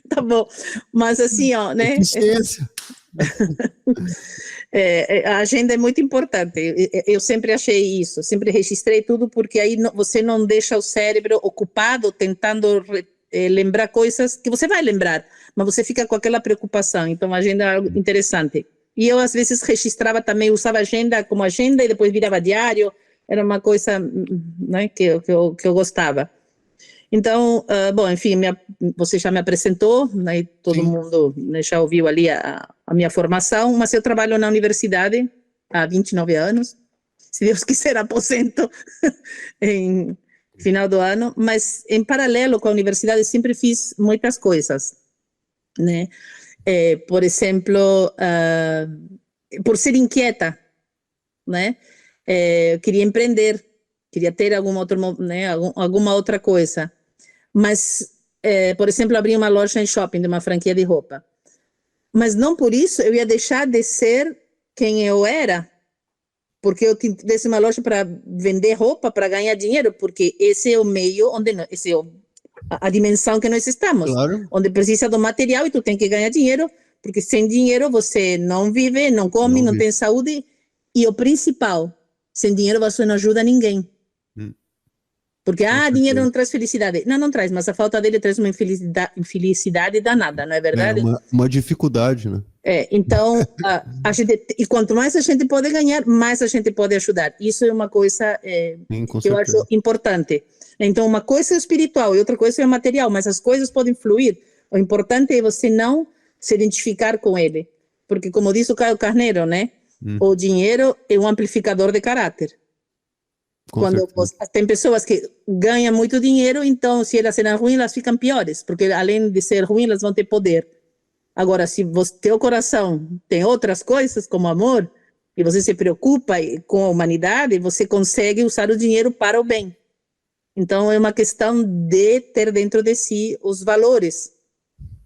Tá bom, mas assim, ó, né? Eficiência. A agenda é muito importante. Eu sempre achei isso, sempre registrei tudo, porque aí você não deixa o cérebro ocupado tentando lembrar coisas que você vai lembrar, mas você fica com aquela preocupação. Então, a agenda é algo interessante. E eu, às vezes, registrava também, usava agenda como agenda e depois virava diário. Era uma coisa, né, que eu gostava. Então, bom, enfim, você já me apresentou, né, todo Sim. mundo, né, já ouviu ali a minha formação, mas eu trabalho na universidade há 29 anos. Se Deus quiser, aposento em final do ano, mas em paralelo com a universidade sempre fiz muitas coisas, né? Por exemplo, por ser inquieta, né? Eu queria empreender, queria ter alguma outra coisa. Mas, por exemplo, abri uma loja em shopping, de uma franquia de roupa. Mas não por isso eu ia deixar de ser quem eu era, porque eu tivesse uma loja para vender roupa, para ganhar dinheiro, porque esse é o meio onde esse é a dimensão que nós estamos, Claro. onde precisa do material e tu tem que ganhar dinheiro, porque sem dinheiro você não vive, não come, não tem saúde, e o principal, sem dinheiro você não ajuda ninguém. Porque, dinheiro não traz felicidade. Não traz, mas a falta dele traz uma infelicidade danada, não é verdade? Uma dificuldade, né? Então, a gente, e quanto mais a gente pode ganhar, mais a gente pode ajudar. Isso é uma coisa que eu acho importante. Então, uma coisa é espiritual e outra coisa é material, mas as coisas podem fluir. O importante é você não se identificar com ele. Porque, como diz o Caio Carneiro, né? O dinheiro é um amplificador de caráter. Tem pessoas que ganham muito dinheiro, então se elas serem ruins, elas ficam piores, porque além de ser ruins, elas vão ter poder. Agora, se teu coração tem outras coisas, como amor, e você se preocupa com a humanidade, você consegue usar o dinheiro para o bem. Então, é uma questão de ter dentro de si os valores,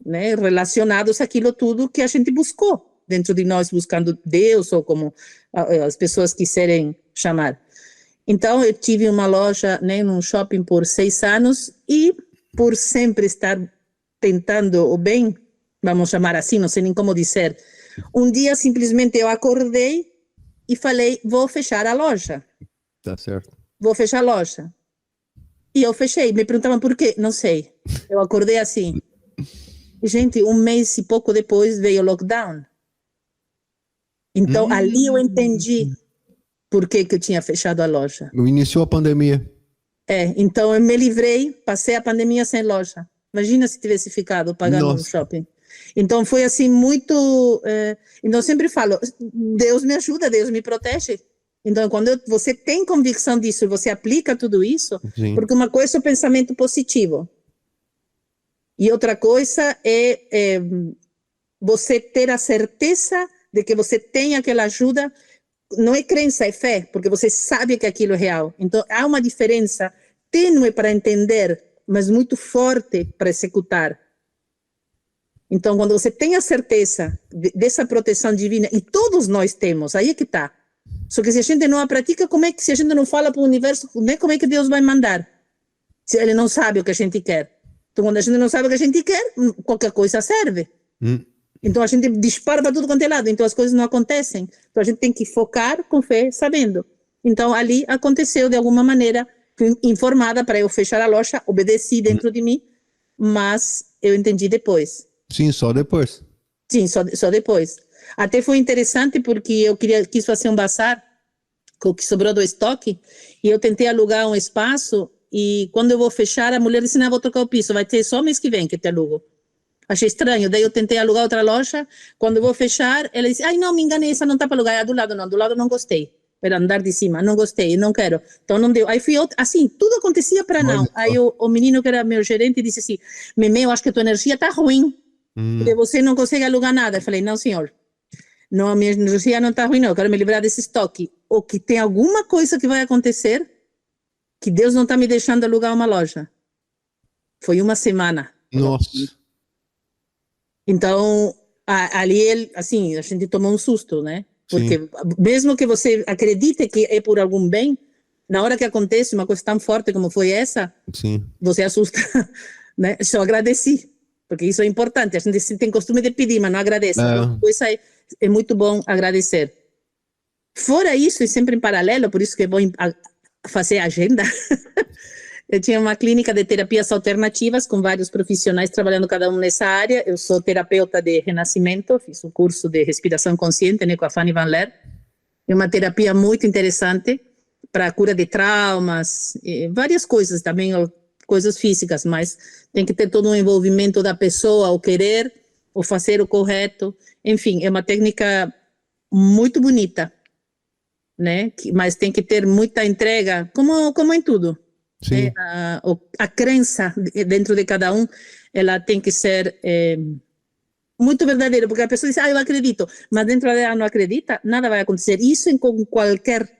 né, relacionados àquilo tudo que a gente buscou dentro de nós, buscando Deus, ou como as pessoas quiserem chamar. Então, eu tive uma loja, né, num shopping por 6 anos e por sempre estar tentando o bem, vamos chamar assim, não sei nem como dizer, um dia simplesmente eu acordei e falei, vou fechar a loja. Tá certo. Vou fechar a loja. E eu fechei. Me perguntavam por quê? Não sei. Eu acordei assim. E, gente, 1 mês e pouco depois veio o lockdown. Então, ali eu entendi por que eu tinha fechado a loja. Iniciou a pandemia. Então eu me livrei, passei a pandemia sem loja. Imagina se tivesse ficado pagando no shopping. Então foi assim muito... então eu sempre falo, Deus me ajuda, Deus me protege. Então quando você tem convicção disso e você aplica tudo isso, Sim. Porque uma coisa é o pensamento positivo. E outra coisa é você ter a certeza de que você tem aquela ajuda. Não é crença, é fé, porque você sabe que aquilo é real. Então, há uma diferença tênue para entender, mas muito forte para executar. Então, quando você tem a certeza dessa proteção divina, e todos nós temos, aí é que está. Só que se a gente não a pratica, se a gente não fala para o universo, como é que Deus vai mandar? Se ele não sabe o que a gente quer. Então, quando a gente não sabe o que a gente quer, qualquer coisa serve. Então a gente dispara para tudo quanto é lado, então as coisas não acontecem. Então a gente tem que focar com fé, sabendo. Então ali aconteceu de alguma maneira, fui informada para eu fechar a loja, obedeci dentro de mim, mas eu entendi depois. Sim, só depois. Sim, só depois. Até foi interessante porque eu quis fazer um bazar com o que sobrou do estoque e eu tentei alugar um espaço e quando eu vou fechar, a mulher disse, não, vou trocar o piso, vai ter só mês que vem que te alugo. Achei estranho, daí eu tentei alugar outra loja, quando eu vou fechar, ela disse, não, me enganei, essa não está para alugar, é do lado não gostei. era andar de cima, não gostei, não quero, então não deu. Aí fui assim, tudo acontecia para não. Aí o menino que era meu gerente disse assim, Memê, eu acho que a tua energia está ruim, porque você não consegue alugar nada. Eu falei, não senhor, não, a minha energia não está ruim não, eu quero me livrar desse estoque, ou que tem alguma coisa que vai acontecer, que Deus não está me deixando alugar uma loja. Foi uma semana. Nossa. Então, ali, assim, a gente tomou um susto, né? Porque Sim. mesmo que você acredite que é por algum bem, na hora que acontece uma coisa tão forte como foi essa, Sim. você assusta, né? Só agradeci, porque isso é importante. A gente tem costume de pedir, mas não agradece. Então, isso é muito bom agradecer. Fora isso, e sempre em paralelo, por isso que é bom fazer agenda, eu tinha uma clínica de terapias alternativas com vários profissionais trabalhando cada um nessa área. Eu sou terapeuta de renascimento, fiz um curso de respiração consciente, né, com a Fanny Van Leer. É uma terapia muito interessante para a cura de traumas, várias coisas também, coisas físicas, mas tem que ter todo um envolvimento da pessoa, o querer, o fazer o correto. Enfim, é uma técnica muito bonita, né? Mas tem que ter muita entrega, como em tudo. Sim. A crença dentro de cada um, ela tem que ser muito verdadeira, porque a pessoa diz, eu acredito, mas dentro dela não acredita, nada vai acontecer. Isso com qualquer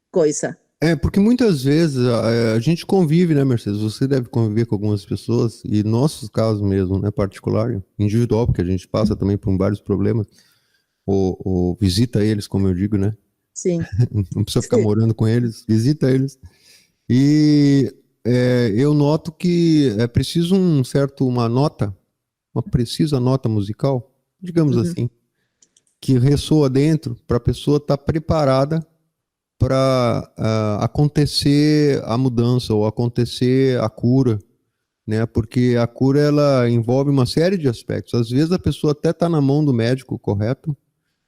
coisa. Porque muitas vezes a gente convive, né, Mercedes? Você deve conviver com algumas pessoas, e nossos casos mesmo, né, particular, individual, porque a gente passa também por vários problemas, ou visita eles, como eu digo, né? Sim. Não precisa ficar morando com eles, visita eles. E eu noto que é preciso uma precisa nota musical, digamos assim, que ressoa dentro para a pessoa estar preparada para acontecer a mudança ou acontecer a cura, né? Porque a cura ela envolve uma série de aspectos. Às vezes a pessoa até está na mão do médico correto,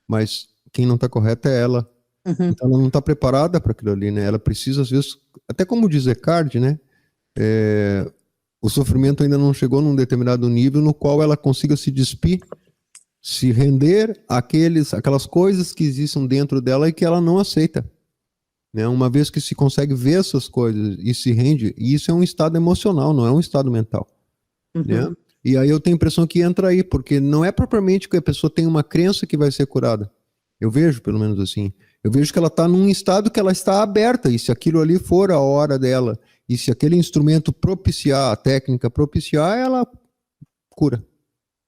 mas quem não está correto é ela. Então ela não está preparada para aquilo ali, né? Ela precisa, às vezes, até como diz Eckhart, né? O sofrimento ainda não chegou num determinado nível no qual ela consiga se despir, se render aquelas coisas que existem dentro dela e que ela não aceita. Né? Uma vez que se consegue ver essas coisas e se rende, e isso é um estado emocional, não é um estado mental. Né? E aí eu tenho a impressão que entra aí, porque não é propriamente que a pessoa tem uma crença que vai ser curada. Eu vejo, pelo menos assim, eu vejo que ela está num estado que ela está aberta, e se aquilo ali for a hora dela, e se aquele instrumento propiciar, a técnica propiciar, ela cura.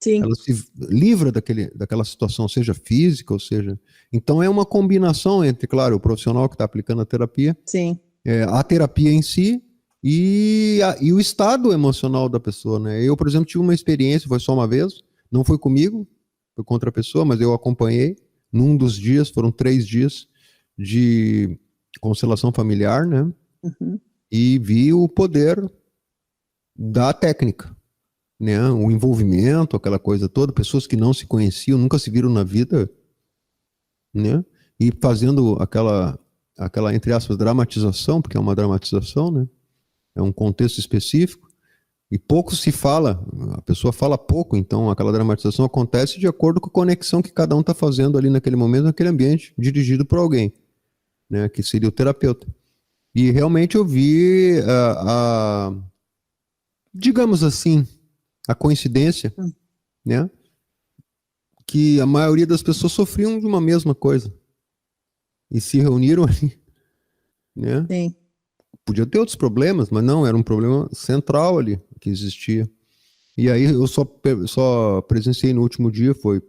Sim. Ela se livra daquela situação, seja física ou seja... Então é uma combinação entre, claro, o profissional que está aplicando a terapia, Sim. A terapia em si e o estado emocional da pessoa, né? Eu, por exemplo, tive uma experiência, foi só uma vez, não foi comigo, foi com outra pessoa, mas eu acompanhei. Num dos dias, foram 3 dias de constelação familiar, né? E vi o poder da técnica, né? O envolvimento, aquela coisa toda, pessoas que não se conheciam, nunca se viram na vida, né? E fazendo aquela entre aspas, dramatização, porque é uma dramatização, né? É um contexto específico, e pouco se fala, a pessoa fala pouco, então aquela dramatização acontece de acordo com a conexão que cada um está fazendo ali naquele momento, naquele ambiente, dirigido por alguém, né, que seria o terapeuta. E realmente eu vi, digamos assim, a coincidência, né, que a maioria das pessoas sofriam de uma mesma coisa, e se reuniram ali, né. Sim. Podia ter outros problemas, mas não, era um problema central ali que existia. E aí eu só presenciei no último dia, foi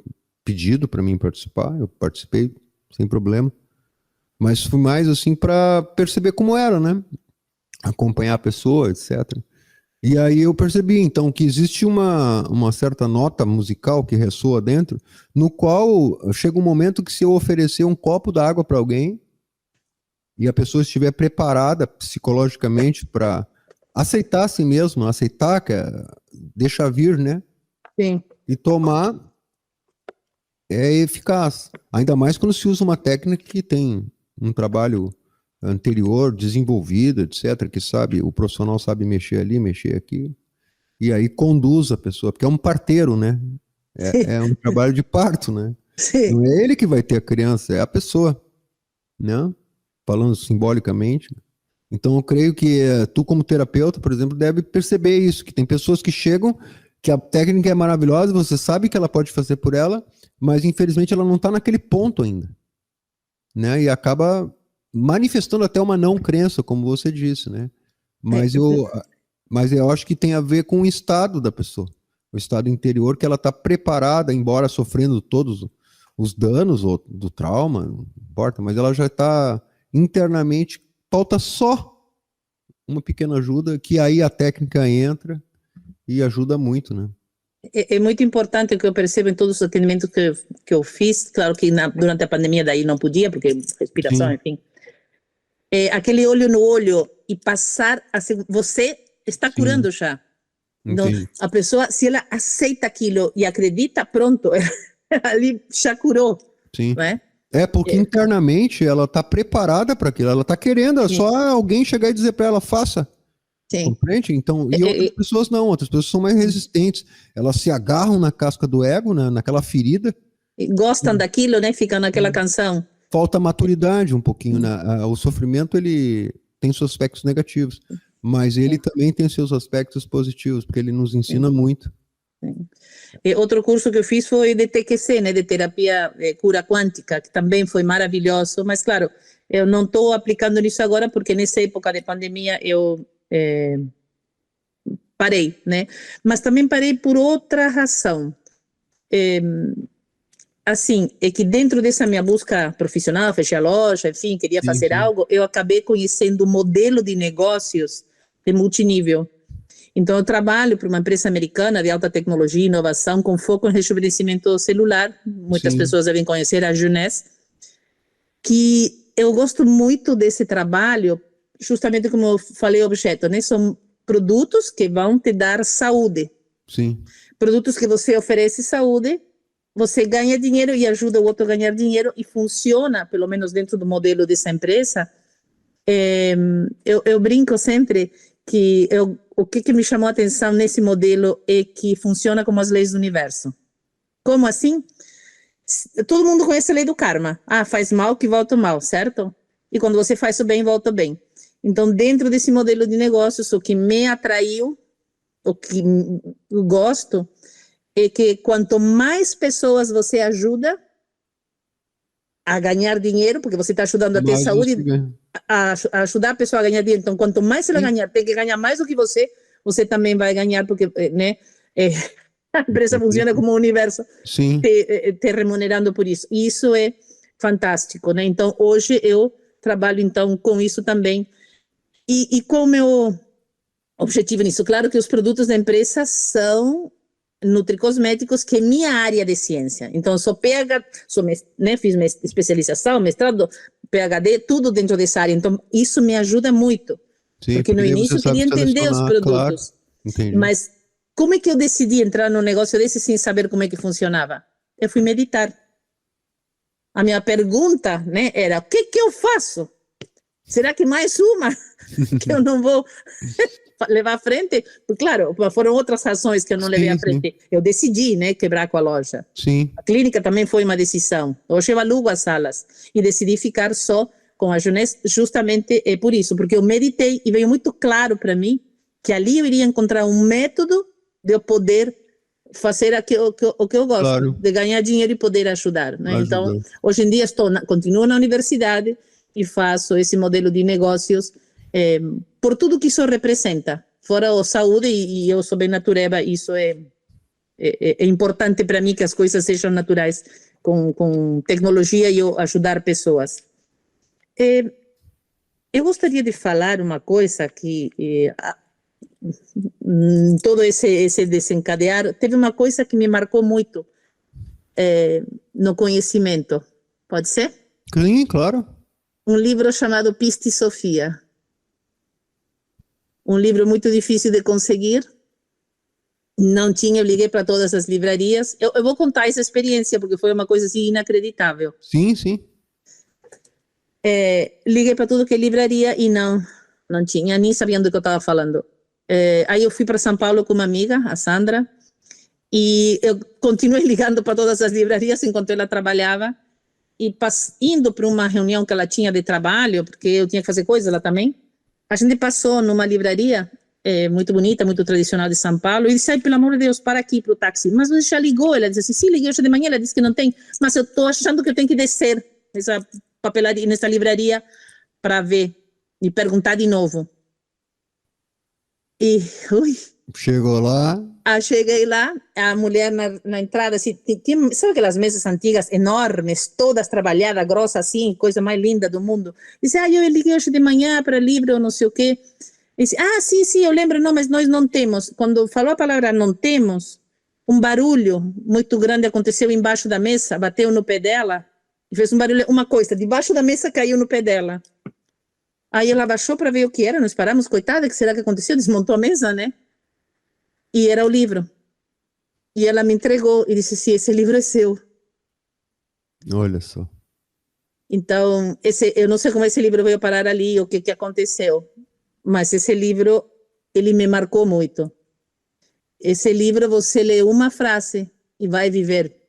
pedido para mim participar, eu participei sem problema, mas fui mais assim para perceber como era, né? Acompanhar a pessoa, etc. E aí eu percebi, então, que existe uma certa nota musical que ressoa dentro, no qual chega um momento que se eu oferecer um copo d'água para alguém, e a pessoa estiver preparada psicologicamente para aceitar a si mesma, aceitar, deixa vir, né? Sim. E tomar, é eficaz. Ainda mais quando se usa uma técnica que tem um trabalho anterior, desenvolvido, etc., que sabe, o profissional sabe mexer ali, mexer aqui, e aí conduz a pessoa, porque é um parteiro, né? É um trabalho de parto, né? Sim. Não é ele que vai ter a criança, é a pessoa, né? falando simbolicamente. Então, eu creio que tu, como terapeuta, por exemplo, deve perceber isso, que tem pessoas que chegam, que a técnica é maravilhosa, você sabe que ela pode fazer por ela, mas, infelizmente, ela não está naquele ponto ainda, né? E acaba manifestando até uma não crença, como você disse, né? Mas eu acho que tem a ver com o estado da pessoa, o estado interior, que ela está preparada, embora sofrendo todos os danos ou do trauma, não importa, mas ela já está internamente, falta só uma pequena ajuda, que aí a técnica entra e ajuda muito, né? É muito importante o que eu percebo em todos os atendimentos que eu fiz, claro que durante a pandemia daí não podia, porque respiração, Sim. enfim. Aquele olho no olho e passar, você está curando já. Então, Entendi. a pessoa, se ela aceita aquilo e acredita, pronto, ali já curou, Sim. não é? É porque internamente ela está preparada para aquilo, ela está querendo, é só alguém chegar e dizer para ela, faça. Sim. Compreende? Então, e outras pessoas não, outras pessoas são mais resistentes, elas se agarram na casca do ego, né, naquela ferida. E gostam daquilo, né? Ficam naquela canção. Falta maturidade um pouquinho, né? O sofrimento, ele tem seus aspectos negativos, mas ele também tem seus aspectos positivos, porque ele nos ensina muito. E outro curso que eu fiz foi de TQC, né, de terapia cura quântica, que também foi maravilhoso, mas claro, eu não estou aplicando nisso agora porque nessa época de pandemia eu parei, né, mas também parei por outra razão. Assim, é que dentro dessa minha busca profissional, fechei a loja, enfim, queria fazer algo, eu acabei conhecendo o modelo de negócios de multinível. Então, eu trabalho para uma empresa americana de alta tecnologia e inovação com foco em rejuvenescimento celular. Muitas pessoas devem conhecer a Juness, que eu gosto muito desse trabalho, justamente como eu falei, objeto, né? São produtos que vão te dar saúde. Sim. Produtos que você oferece saúde, você ganha dinheiro e ajuda o outro a ganhar dinheiro e funciona, pelo menos dentro do modelo dessa empresa. Eu brinco sempre que o que me chamou a atenção nesse modelo é que funciona como as leis do universo. Como assim? Todo mundo conhece a lei do karma. Faz mal que volta mal, certo? E quando você faz o bem, volta bem. Então, dentro desse modelo de negócios, o que me atraiu, o que eu gosto, é que quanto mais pessoas você ajuda a ganhar dinheiro, porque você está ajudando a ter saúde, a ajudar a pessoa a ganhar dinheiro. Então, quanto mais ela ganhar, tem que ganhar mais do que você também vai ganhar, porque, né, a empresa funciona como um universo, te remunerando por isso. E isso é fantástico, né? Então, hoje eu trabalho, então, com isso também. E qual o meu objetivo nisso? Claro que os produtos da empresa são nutricosméticos, que é minha área de ciência. Então, fiz minha especialização, mestrado, PhD, tudo dentro dessa área. Então, isso me ajuda muito. Sim, porque no início eu queria entender os produtos. Claro. Mas como é que eu decidi entrar num negócio desse sem saber como é que funcionava? Eu fui meditar. A minha pergunta, né, era, o que eu faço? Será que mais uma que eu não vou levar à frente? Porque, claro, foram outras razões que eu não levei à frente. Sim. Eu decidi, né, quebrar com a loja. Sim. A clínica também foi uma decisão. Hoje eu alugo as salas e decidi ficar só com a Juness justamente por isso, porque eu meditei e veio muito claro para mim que ali eu iria encontrar um método de eu poder fazer o que eu gosto, claro, de ganhar dinheiro e poder ajudar, né? Então, hoje em dia continuo na universidade e faço esse modelo de negócios por tudo que isso representa. Fora a saúde, e eu sou bem natureba, isso é importante para mim que as coisas sejam naturais, com tecnologia e eu ajudar pessoas. Eu gostaria de falar uma coisa que todo esse desencadear, teve uma coisa que me marcou muito no conhecimento. Pode ser? Sim, claro. Um livro chamado Pista e Sofia. Um livro muito difícil de conseguir. Não tinha, eu liguei para todas as livrarias. Eu vou contar essa experiência, porque foi uma coisa assim inacreditável. Sim, sim. Liguei para tudo que é livraria e não tinha, nem sabia do que eu estava falando. Aí eu fui para São Paulo com uma amiga, a Sandra, e eu continuei ligando para todas as livrarias enquanto ela trabalhava, e indo para uma reunião que ela tinha de trabalho, porque eu tinha que fazer coisas lá também, a gente passou numa livraria muito bonita, muito tradicional de São Paulo, e disse, ai, pelo amor de Deus, para aqui para o táxi. Mas você já ligou? Ela disse assim, sim, liguei hoje de manhã, ela disse que não tem, mas eu estou achando que eu tenho que descer nessa papelaria, nessa livraria para ver e perguntar de novo. E, ui... Chegou lá. Cheguei lá, a mulher na entrada, assim, sabe aquelas mesas antigas, enormes, todas trabalhadas, grossas, assim, coisa mais linda do mundo. Disse, eu liguei hoje de manhã para livro, não sei o quê. Disse, sim, eu lembro, não, mas nós não temos. Quando falou a palavra não temos, um barulho muito grande aconteceu embaixo da mesa, bateu no pé dela, e fez um barulho, uma coisa, debaixo da mesa caiu no pé dela. Aí ela baixou para ver o que era, nós paramos, coitada, o que será que aconteceu? Desmontou a mesa, né? E era o livro. E ela me entregou e disse, sim, esse livro é seu. Olha só. Então, eu não sei como esse livro veio parar ali, o que aconteceu, mas esse livro, ele me marcou muito. Esse livro, você lê uma frase e vai viver.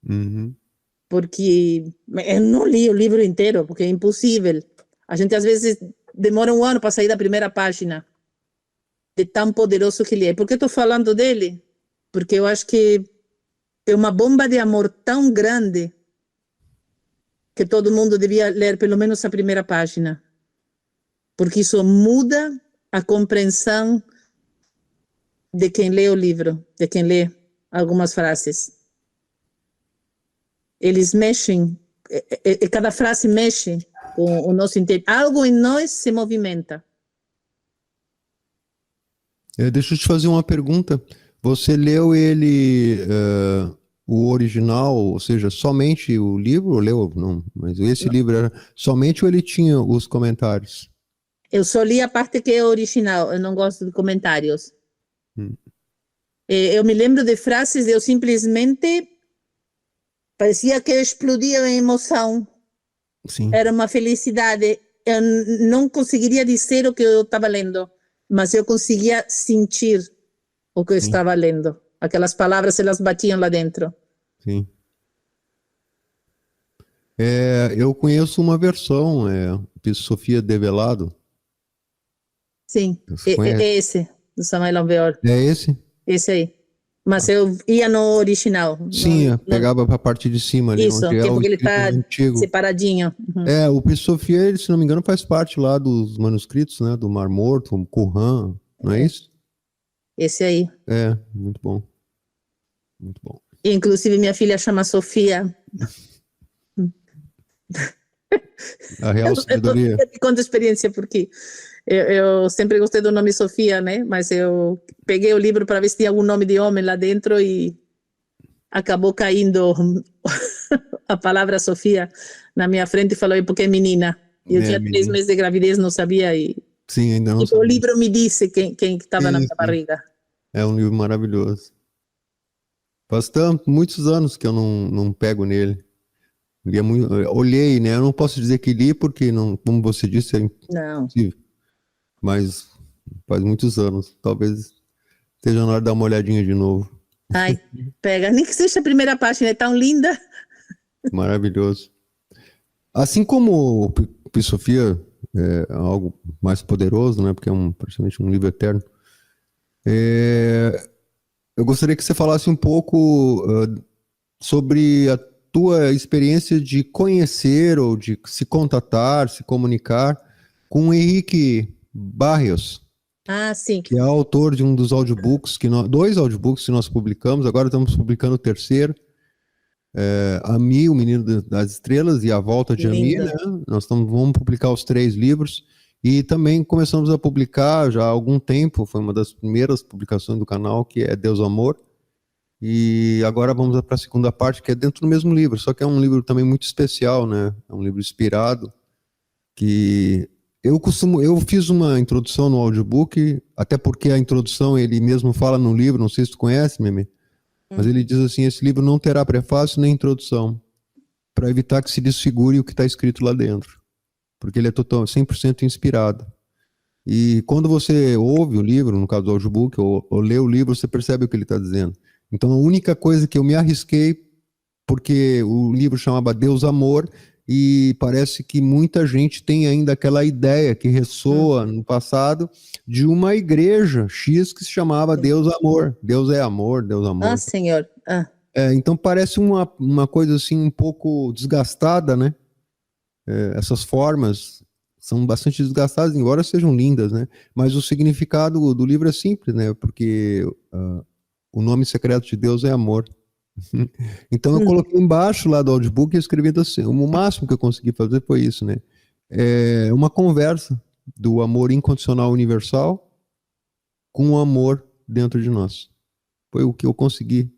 Uhum. Porque eu não li o livro inteiro, porque é impossível. A gente, às vezes, demora um ano para sair da primeira página. De tão poderoso que ele é. Por que estou falando dele? Porque eu acho que é uma bomba de amor tão grande que todo mundo devia ler pelo menos a primeira página. Porque isso muda a compreensão de quem lê o livro, de quem lê algumas frases. Eles mexem, cada frase mexe com o nosso interior. Algo em nós se movimenta. Deixa eu te fazer uma pergunta. Você leu ele, o original, ou seja, somente o livro? Leu? Não, mas esse livro era somente ou ele tinha os comentários? Eu só li a parte que é original, eu não gosto de comentários. Eu me lembro de frases, eu simplesmente parecia que eu explodia em emoção. Sim. Era uma felicidade. Eu não conseguiria dizer o que eu estava lendo, mas eu conseguia sentir o que eu estava lendo. Aquelas palavras, elas batiam lá dentro. Sim. Eu conheço uma versão, Sofia Develado. Sim, é esse, do Samuel Alvear. É esse? Esse aí. Mas eu ia no original. Sim, pegava para a parte de cima ali, isso, onde é porque ele está antigo. Separadinho. Uhum. O Sofia, ele, se não me engano, faz parte lá dos manuscritos, né? Do Mar Morto, o Qumran, não é isso? Esse aí. Muito bom. Muito bom. Inclusive, minha filha chama Sofia. A real sabedoria. Eu conto experiência, porque eu sempre gostei do nome Sofia, né? Mas eu peguei o livro para ver se tinha algum nome de homem lá dentro e acabou caindo a palavra Sofia na minha frente e falou, porque é menina. E eu tinha 3 meses de gravidez, não sabia. Sim, ainda não sabia. O livro me disse quem estava na minha barriga. É um livro maravilhoso. Faz muitos anos que eu não pego nele. Olhei, né? Eu não posso dizer que li, porque, não, como você disse, é impossível. Mas faz muitos anos. Talvez esteja na hora de dar uma olhadinha de novo. Ai, pega. Nem que seja a primeira página, é tão linda. Maravilhoso. Assim como o Sofia é algo mais poderoso, né? Porque é praticamente um livro eterno. Eu gostaria que você falasse um pouco sobre a tua experiência de conhecer ou de se contatar, se comunicar com o Henrique Barrios. Sim. Que é autor de um dos audiobooks, 2 audiobooks que nós publicamos, agora estamos publicando o terceiro, Ami, o Menino das Estrelas, e A Volta de Ami, né? Nós vamos publicar os 3 livros, e também começamos a publicar já há algum tempo, foi uma das primeiras publicações do canal, que é Deus Amor, e agora vamos para a segunda parte, que é dentro do mesmo livro, só que é um livro também muito especial, né? É um livro inspirado, que eu fiz uma introdução no audiobook, até porque a introdução ele mesmo fala no livro, não sei se tu conhece, Mimi, mas ele diz assim, esse livro não terá prefácio nem introdução, para evitar que se desfigure o que está escrito lá dentro, porque ele é 100% inspirado. E quando você ouve o livro, no caso do audiobook, ou lê o livro, você percebe o que ele está dizendo. Então a única coisa que eu me arrisquei porque o livro chamava Deus Amor, e parece que muita gente tem ainda aquela ideia que ressoa no passado de uma igreja X que se chamava Deus Amor. Deus é amor, Deus amor. Ah, Senhor. Então parece uma coisa assim um pouco desgastada, né? Essas formas são bastante desgastadas, embora sejam lindas, né? Mas o significado do livro é simples, né? Porque o nome secreto de Deus é amor. Então eu coloquei embaixo lá do audiobook e escrevi assim, o máximo que eu consegui fazer foi isso, né? Uma conversa do amor incondicional universal com o amor dentro de nós. Foi o que eu consegui,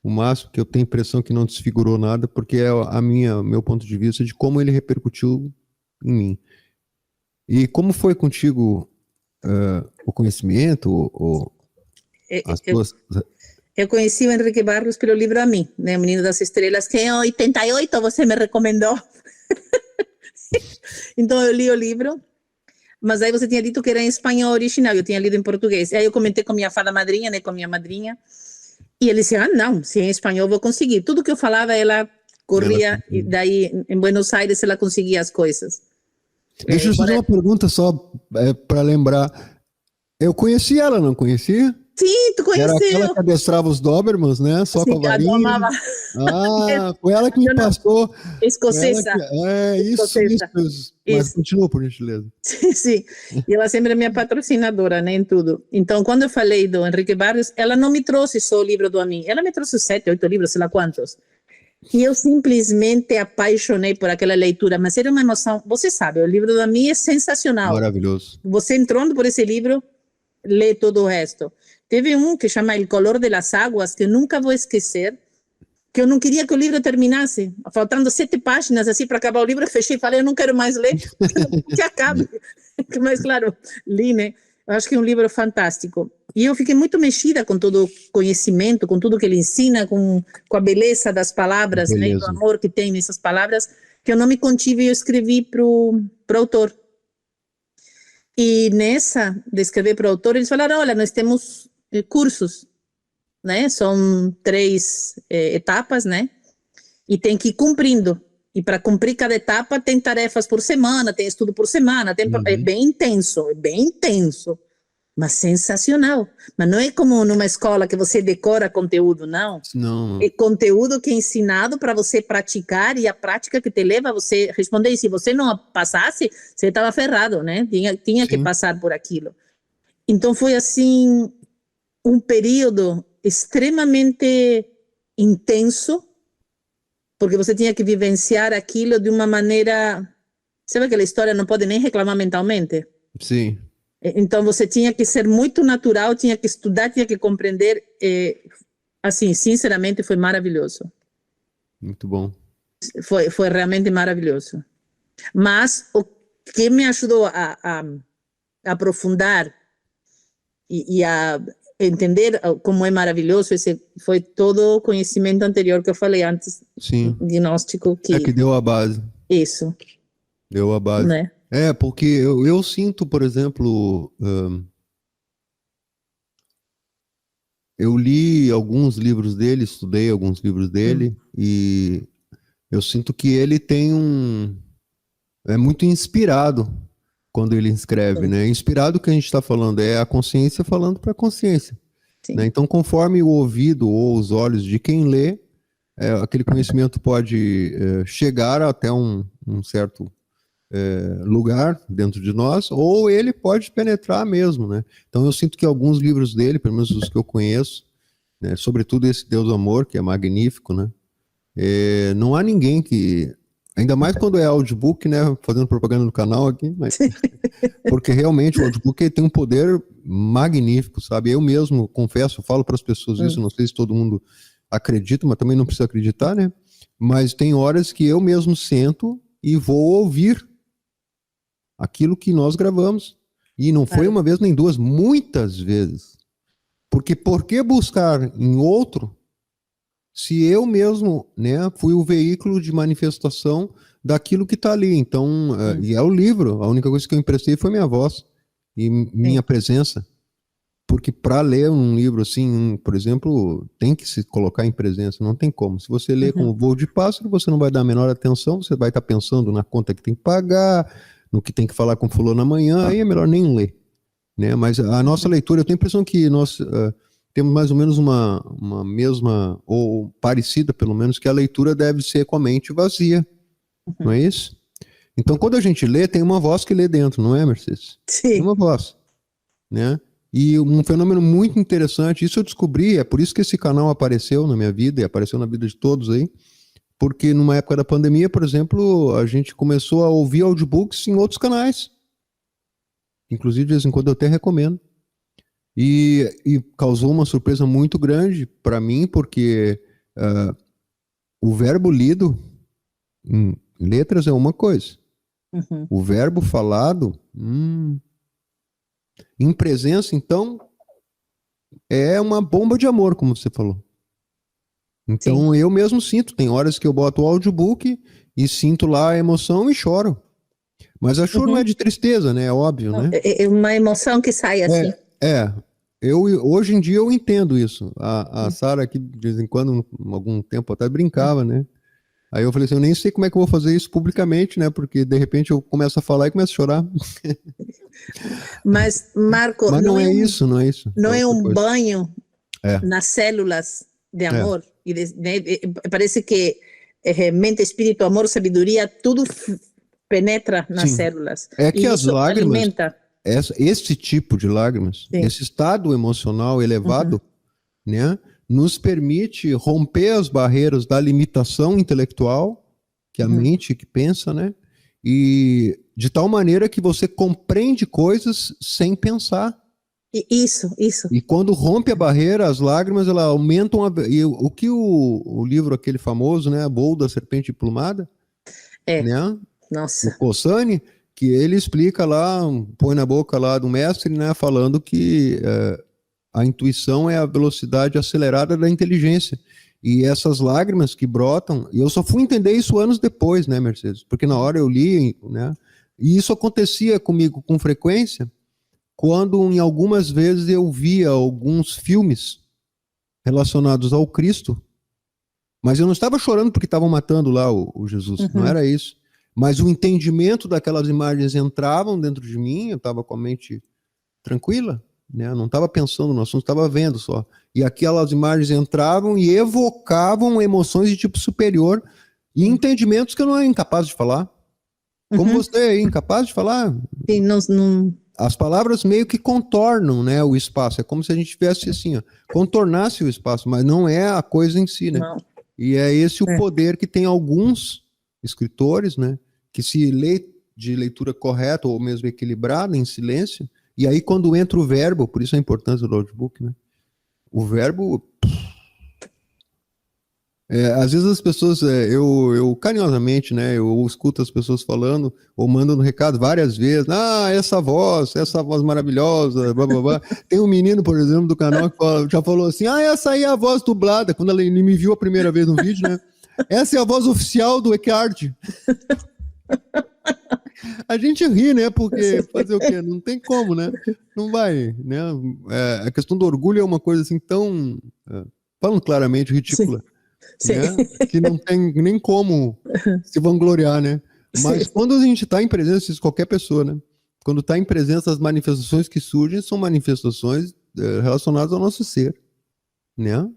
o máximo, que eu tenho a impressão que não desfigurou nada, porque é meu ponto de vista de como ele repercutiu em mim. E como foi contigo o conhecimento, as tuas... Eu conheci o Enrique Barros pelo livro A Mim, né? O Menino das Estrelas, que em 88 você me recomendou. Então eu li o livro, mas aí você tinha dito que era em espanhol original, eu tinha lido em português. Aí eu comentei com minha fada madrinha, né? Com minha madrinha, e ele disse, não, se é em espanhol eu vou conseguir. Tudo que eu falava, ela corria, e daí em Buenos Aires ela conseguia as coisas. Deixa eu fazer uma pergunta só para lembrar. Eu conheci ela, não conhecia? Sim, tu conheceu. Era aquela que adestrava os Dobermans, né? Só com a varinha. Amava. Foi ela que me passou. Escocesa. Isso. Mas continua, por gentileza. Sim, e ela sempre é minha patrocinadora, né, em tudo. Então, quando eu falei do Enrique Barros, ela não me trouxe só o livro do A Mim, ela me trouxe 7, 8 livros, sei lá quantos. E eu simplesmente apaixonei por aquela leitura, mas era uma emoção. Você sabe, o livro do A Mim é sensacional. Maravilhoso. Você entrando por esse livro, lê todo o resto. Teve um que chama El Color de las Águas, que eu nunca vou esquecer, que eu não queria que o livro terminasse. Faltando 7 páginas assim para acabar o livro, eu fechei e falei, eu não quero mais ler, que acabe. Mas, claro, li, né? Eu acho que é um livro fantástico. E eu fiquei muito mexida com todo o conhecimento, com tudo que ele ensina, com a beleza das palavras, né? Do amor que tem nessas palavras, que eu não me contive e eu escrevi para o autor. E nessa, de escrever para o autor, eles falaram, olha, nós temos cursos, né? São 3 etapas, né? E tem que ir cumprindo. E para cumprir cada etapa tem tarefas por semana, tem estudo por semana, é bem intenso, mas sensacional. Mas não é como numa escola que você decora conteúdo, não. É conteúdo que é ensinado para você praticar, e a prática que te leva a você responder. E se você não passasse, você estava ferrado, né? Tinha que passar por aquilo. Então foi assim um período extremamente intenso, porque você tinha que vivenciar aquilo de uma maneira... Sabe aquela história, não pode nem reclamar mentalmente? Sim. Então você tinha que ser muito natural, tinha que estudar, tinha que compreender. Assim, sinceramente, foi maravilhoso. Muito bom. Foi realmente maravilhoso. Mas o que me ajudou a aprofundar e a entender como é maravilhoso, esse foi todo o conhecimento anterior que eu falei antes. Sim. Gnóstico. Que deu a base. Isso. Deu a base. Né? Porque eu sinto, por exemplo, eu li alguns livros dele, estudei alguns livros dele, e eu sinto que ele tem é muito inspirado quando ele escreve, né? Inspirado, que a gente está falando é a consciência falando para a consciência. Né? Então, conforme o ouvido ou os olhos de quem lê, aquele conhecimento pode chegar até um certo lugar dentro de nós, ou ele pode penetrar mesmo, né? Então, eu sinto que alguns livros dele, pelo menos os que eu conheço, né, sobretudo esse Deus Amor, que é magnífico, né? Não há ninguém que... Ainda mais quando é audiobook, né? Fazendo propaganda no canal aqui, mas... porque realmente o audiobook tem um poder magnífico, sabe? Eu mesmo confesso, falo para as pessoas isso, não sei se todo mundo acredita, mas também não precisa acreditar, né? Mas tem horas que eu mesmo sento e vou ouvir aquilo que nós gravamos. E não foi uma vez nem duas, muitas vezes. Porque por que buscar em outro se eu mesmo, né, fui o veículo de manifestação daquilo que está ali? Então, e é o livro, a única coisa que eu emprestei foi minha voz e minha presença. porque para ler um livro assim, por exemplo, tem que se colocar em presença, não tem como. Se você lê como voo de pássaro, você não vai dar a menor atenção, você vai estar pensando na conta que tem que pagar, no que tem que falar com fulano amanhã, aí é melhor nem ler, né? Mas a nossa leitura, eu tenho a impressão que nós temos mais ou menos uma mesma, ou parecida pelo menos, que a leitura deve ser com a mente vazia, não é isso? Então, quando a gente lê, tem uma voz que lê dentro, não é, Mercedes? Sim. Tem uma voz, né? E um fenômeno muito interessante, isso eu descobri, é por isso que esse canal apareceu na minha vida e apareceu na vida de todos aí, porque numa época da pandemia, por exemplo, a gente começou a ouvir audiobooks em outros canais. Inclusive, de vez em quando eu até recomendo. E causou uma surpresa muito grande para mim, porque o verbo lido em letras é uma coisa. O verbo falado, em presença, então, é uma bomba de amor, como você falou. Então, eu mesmo sinto. Tem horas que eu boto o audiobook e sinto lá a emoção e choro. Mas a choro não é de tristeza, né? É óbvio, né? É uma emoção que sai assim. Hoje em dia eu entendo isso. A Sara aqui, de vez em quando, algum tempo até brincava, né? Aí eu falei assim, eu nem sei como é que eu vou fazer isso publicamente, né? Porque de repente eu começo a falar e começo a chorar. Mas, Marco, Mas não é isso, não é isso. Não é um coisa. banho nas células de amor. E parece que mente, espírito, amor, sabedoria, tudo penetra nas células. É que as lágrimas, alimenta. Esse tipo de lágrimas, esse estado emocional elevado, né? Nos permite romper as barreiras da limitação intelectual, que é a mente que pensa, né? E de tal maneira que você compreende coisas sem pensar. Isso. E quando rompe a barreira, as lágrimas, elas aumentam e o que o livro aquele famoso, né? Voo da Serpente Emplumada, né? Nossa. O Cossani, que ele explica lá, põe na boca lá do mestre, né? Falando que a intuição é a velocidade acelerada da inteligência. E essas lágrimas que brotam, e eu só fui entender isso anos depois, né, Mercedes? Porque na hora eu li, né? E isso acontecia comigo com frequência, quando em algumas vezes eu via alguns filmes relacionados ao Cristo, mas eu não estava chorando porque estavam matando lá o Jesus, não era isso. Mas o entendimento daquelas imagens entravam dentro de mim, eu estava com a mente tranquila, né? Eu não estava pensando no assunto, estava vendo só. E aquelas imagens entravam e evocavam emoções de tipo superior e entendimentos que eu não era incapaz de falar. Como você é incapaz de falar? Sim, não... As palavras meio que contornam, né, o espaço. É como se a gente tivesse assim, ó, contornasse o espaço, mas não é a coisa em si, né? Não. E é esse o poder que tem alguns escritores, né, que se lê de leitura correta ou mesmo equilibrada, em silêncio, e aí quando entra o verbo, por isso a importância do audiobook, né? O verbo... às vezes as pessoas, eu carinhosamente, né, eu escuto as pessoas falando ou mandando recado várias vezes, essa voz maravilhosa, blá blá blá. Tem um menino, por exemplo, do canal que já falou assim, essa aí é a voz dublada, quando ele me viu a primeira vez no vídeo, né, essa é a voz oficial do Eckhart. A gente ri, né, porque fazer o quê? Não tem como, né, não vai, né, a questão do orgulho é uma coisa assim tão, falando claramente, ridícula. Né? Que não tem nem como se vangloriar, né? Mas quando a gente está em presença de qualquer pessoa, né? Quando está em presença, as manifestações que surgem são manifestações relacionadas ao nosso ser, né?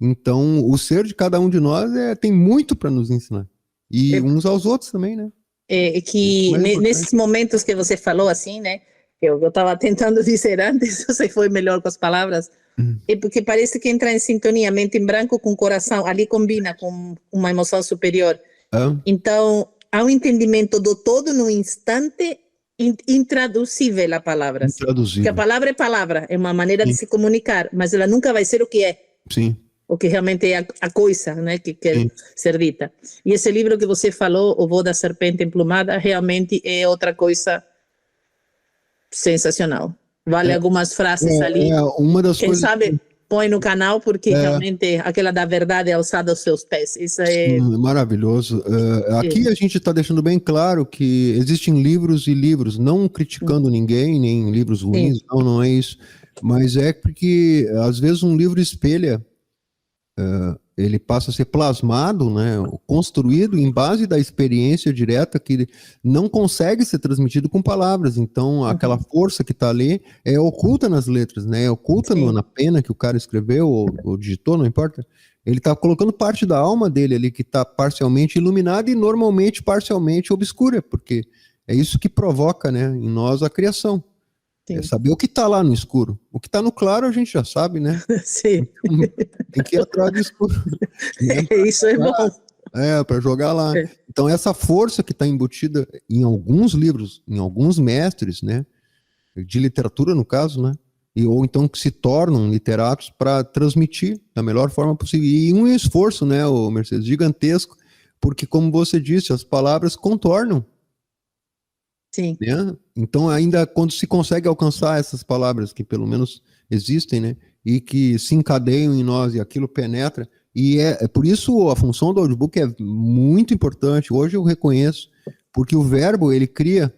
Então, o ser de cada um de nós tem muito para nos ensinar. E uns aos outros também, né? Que nesses momentos que você falou assim, né? Eu estava tentando dizer antes, você foi melhor com as palavras. É porque parece que entra em sintonia, mente em branco com o coração, ali combina com uma emoção superior. Então, há um entendimento do todo no instante intraduzível a palavras. Intraduzível. Porque a palavra, é uma maneira de se comunicar, mas ela nunca vai ser o que é. Sim. O que realmente é a coisa, né, que quer ser dita. E esse livro que você falou, O Voo da Serpente Emplumada, realmente é outra coisa sensacional. Vale algumas frases ali. Uma das Quem coisas... sabe põe no canal, porque realmente aquela da verdade é alçada aos seus pés. Isso é maravilhoso. Aqui a gente está deixando bem claro que existem livros e livros, não criticando ninguém, nem livros ruins, não é isso. Mas é porque, às vezes, um livro espelha, ele passa a ser plasmado, né, construído em base da experiência direta que não consegue ser transmitido com palavras. Então, aquela força que está ali é oculta nas letras, né, é oculta na pena que o cara escreveu ou digitou, não importa. Ele está colocando parte da alma dele ali que está parcialmente iluminada e normalmente parcialmente obscura, porque é isso que provoca, né, em nós a criação. Sim. É saber o que está lá no escuro. O que está no claro a gente já sabe, né? Sim. Tem que ir atrás do escuro. Né? Isso é bom. Para jogar lá. Então, essa força que está embutida em alguns livros, em alguns mestres, né? De literatura, no caso, né? Ou então que se tornam literatos para transmitir da melhor forma possível. E um esforço, né, o Mercedes, gigantesco, porque, como você disse, as palavras contornam. Sim. Né? Então, ainda quando se consegue alcançar essas palavras que pelo menos existem, né? E que se encadeiam em nós e aquilo penetra, e é por isso a função do audiobook é muito importante. Hoje eu reconheço, porque o verbo, ele cria,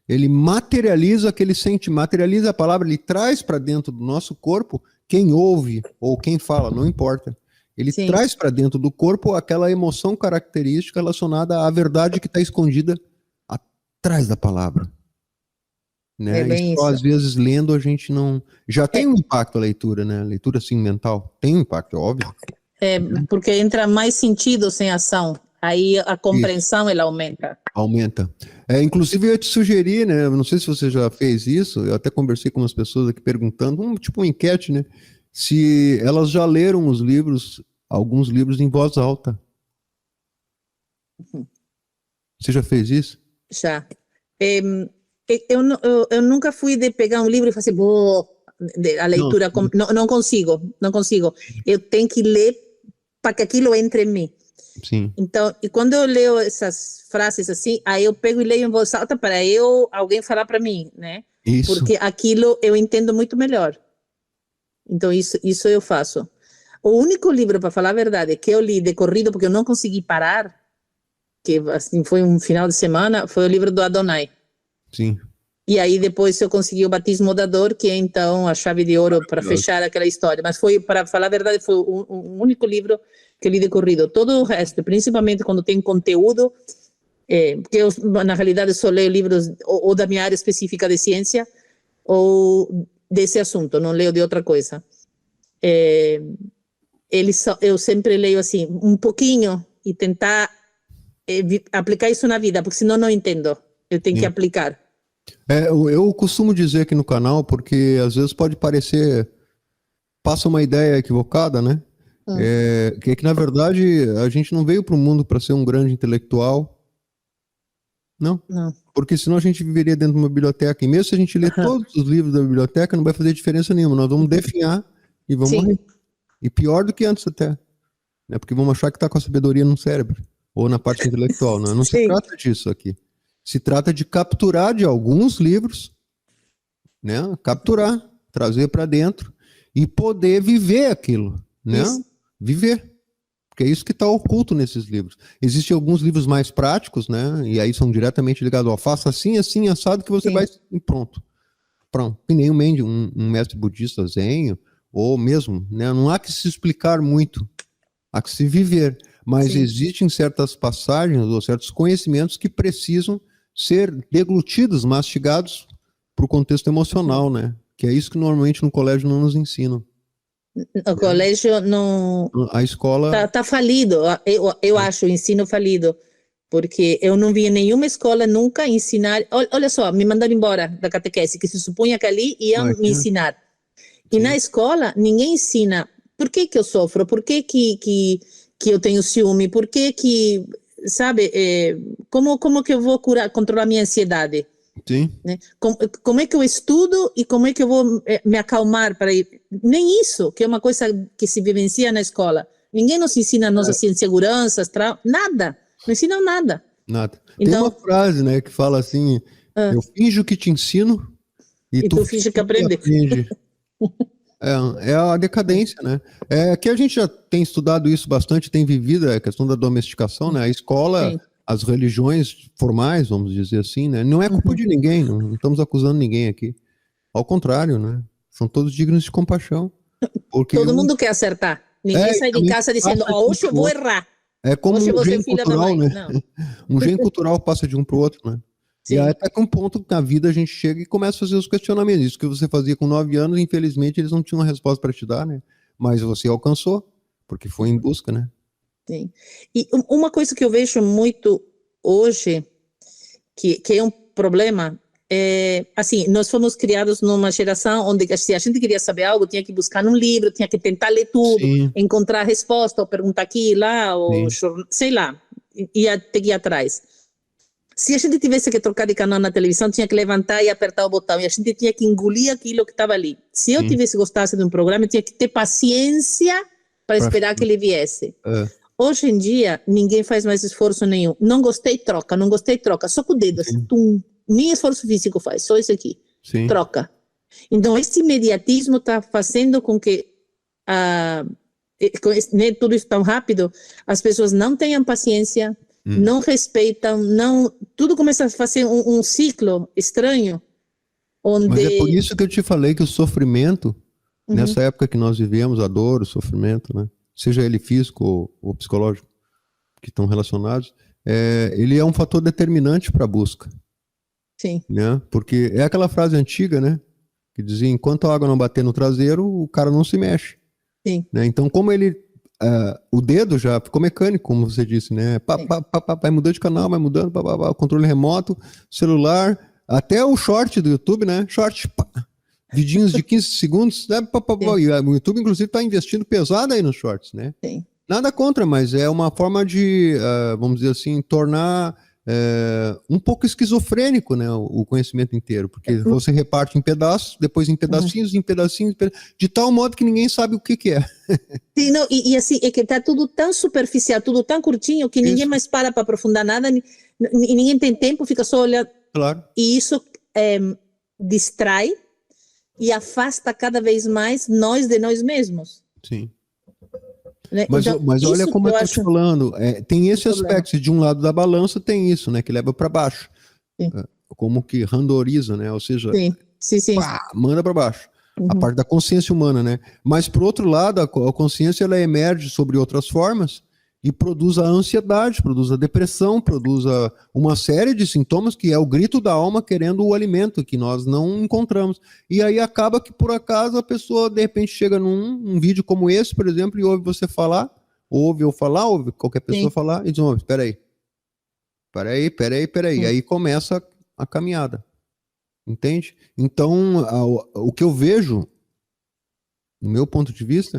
ele materializa aquele sentimento, materializa a palavra, ele traz para dentro do nosso corpo, quem ouve ou quem fala, não importa. Ele traz para dentro do corpo aquela emoção característica relacionada à verdade que está escondida atrás da palavra. Né? É bem Só, isso. às vezes, lendo, a gente não... Já tem um impacto a leitura, né? A leitura, assim, mental. Tem um impacto, é óbvio. Porque entra mais sentido sem ação. Aí a compreensão, ela aumenta. Aumenta. Inclusive, eu ia te sugerir, né? Não sei se você já fez isso, eu até conversei com umas pessoas aqui perguntando, tipo uma enquete, né? Se elas já leram os livros, alguns livros em voz alta. Você já fez isso? Já. Eu nunca fui de pegar um livro e fazer a leitura. Não consigo. Eu tenho que ler para que aquilo entre em mim. Sim. Então, e quando eu leio essas frases assim, aí eu pego e leio em voz alta para alguém falar para mim, né? Isso. Porque aquilo eu entendo muito melhor. Então, isso eu faço. O único livro, para falar a verdade, que eu li de corrido, porque eu não consegui parar, que assim foi um final de semana, foi o livro do Adonai. Sim. E aí depois eu consegui o Batismo da Dor, que é então a chave de ouro para fechar aquela história. Mas foi, para falar a verdade, foi o único livro que eu li de corrido. Todo o resto, principalmente quando tem conteúdo, porque eu, na realidade, só leio livros ou da minha área específica de ciência ou desse assunto, não leio de outra coisa. Eu sempre leio assim, um pouquinho e tentar aplicar isso na vida, porque senão não entendo. Eu tenho que aplicar. Eu costumo dizer aqui no canal, porque às vezes pode parecer, passa uma ideia equivocada, né? Que na verdade a gente não veio para o mundo para ser um grande intelectual, não? Porque senão a gente viveria dentro de uma biblioteca, e mesmo se a gente ler todos os livros da biblioteca, não vai fazer diferença nenhuma, nós vamos definhar e vamos morrer. E pior do que antes até, né? Porque vamos achar que está com a sabedoria no cérebro, ou na parte intelectual, né? Não se trata disso aqui. Se trata de capturar de alguns livros, né? Capturar, trazer para dentro e poder viver aquilo, né? Viver. Porque é isso que está oculto nesses livros. Existem alguns livros mais práticos, né? E aí são diretamente ligados ao faça assim, assim, assado, que você vai e pronto. Pronto. E nem um mestre budista zen, ou mesmo, né? Não há que se explicar muito, há que se viver. Mas existem certas passagens ou certos conhecimentos que precisam ser deglutidos, mastigados para o contexto emocional, né? Que é isso que normalmente no colégio não nos ensinam. O colégio não... A escola... Tá falido, eu acho o ensino falido, porque eu não vi nenhuma escola nunca ensinar... Olha só, me mandaram embora da catequese, que se supunha que ali iam me ensinar. E na escola, ninguém ensina por que eu sofro, por que eu tenho ciúme, por que sabe, como que eu vou controlar minha ansiedade? Sim. Né? Como é que eu estudo e como é que eu vou me acalmar para ir? Nem isso, que é uma coisa que se vivencia na escola. Ninguém nos ensina nossas inseguranças, nada. Não ensinam nada. Nada. Então, tem uma frase, né, que fala assim, eu finjo que te ensino e tu finge que aprende. É a decadência, né? Que a gente já tem estudado isso bastante, tem vivido a questão da domesticação, né? A escola, as religiões formais, vamos dizer assim, né? Não é culpa de ninguém, não estamos acusando ninguém aqui. Ao contrário, né? São todos dignos de compaixão. Porque Todo mundo quer acertar. Ninguém sai de casa dizendo, hoje eu vou errar. É como hoje eu um vou ser gene filha da cultural, mãe. né? Um gene cultural passa de um para o outro, né? Sim. E aí até que um ponto que na vida a gente chega e começa a fazer os questionamentos. Isso que você fazia com 9 anos, infelizmente, eles não tinham uma resposta para te dar, né? Mas você alcançou, porque foi em busca, né? Sim. E uma coisa que eu vejo muito hoje, que é um problema, é, assim, nós fomos criados numa geração onde se a gente queria saber algo, tinha que buscar num livro, tinha que tentar ler tudo, Sim. encontrar a resposta, ou perguntar aqui e lá, ou Sim. sei lá, ia ter que ir atrás. Se a gente tivesse que trocar de canal na televisão, tinha que levantar e apertar o botão, e a gente tinha que engolir aquilo que estava ali. Se eu Sim. tivesse gostado de um programa, eu tinha que ter paciência para esperar que ele viesse. Hoje em dia, ninguém faz mais esforço nenhum. Não gostei, troca. Não gostei, troca. Só com o dedo, assim, tum. Nem esforço físico faz, só isso aqui. Sim. Troca. Então, esse imediatismo está fazendo com que, né, tudo isso tão rápido, as pessoas não tenham paciência, não respeitam, tudo começa a fazer um ciclo estranho. Onde... Mas é por isso que eu te falei que o sofrimento, nessa época que nós vivemos, a dor, o sofrimento, né? Seja ele físico ou psicológico, que estão relacionados, ele é um fator determinante para a busca. Sim. Né? Porque é aquela frase antiga, né? Que dizia, enquanto a água não bater no traseiro, o cara não se mexe. Sim. Né? Então, como ele... o dedo já ficou mecânico, como você disse, né? Vai mudando de canal, vai mudando, controle remoto, celular, até o short do YouTube, né? Short, vidinhos de 15 segundos, né? E o YouTube, inclusive, está investindo pesado aí nos shorts, né? Sim. Nada contra, mas é uma forma de, vamos dizer assim, tornar um pouco esquizofrênico, né, o conhecimento inteiro, porque você reparte em pedaços, depois em pedacinhos, de tal modo que ninguém sabe o que é. Sim, não, e assim, é que está tudo tão superficial, tudo tão curtinho, que ninguém mais para aprofundar nada, e ninguém tem tempo, fica só olhando. Claro. E isso distrai e afasta cada vez mais nós de nós mesmos. Sim. Né? Mas, então, mas olha como eu estou te falando, tem esse aspecto, de um lado da balança tem isso, né, que leva para baixo, como que randoriza, né, ou seja, sim. Manda para baixo, a parte da consciência humana, né, mas por outro lado, a consciência ela emerge sobre outras formas e produz a ansiedade, produz a depressão, produz uma série de sintomas que é o grito da alma querendo o alimento que nós não encontramos. E aí acaba que, por acaso, a pessoa, de repente, chega num vídeo como esse, por exemplo, e ouve você falar, ouve qualquer pessoa falar, e diz, espera aí. E aí começa a caminhada. Entende? Então, o que eu vejo, do meu ponto de vista,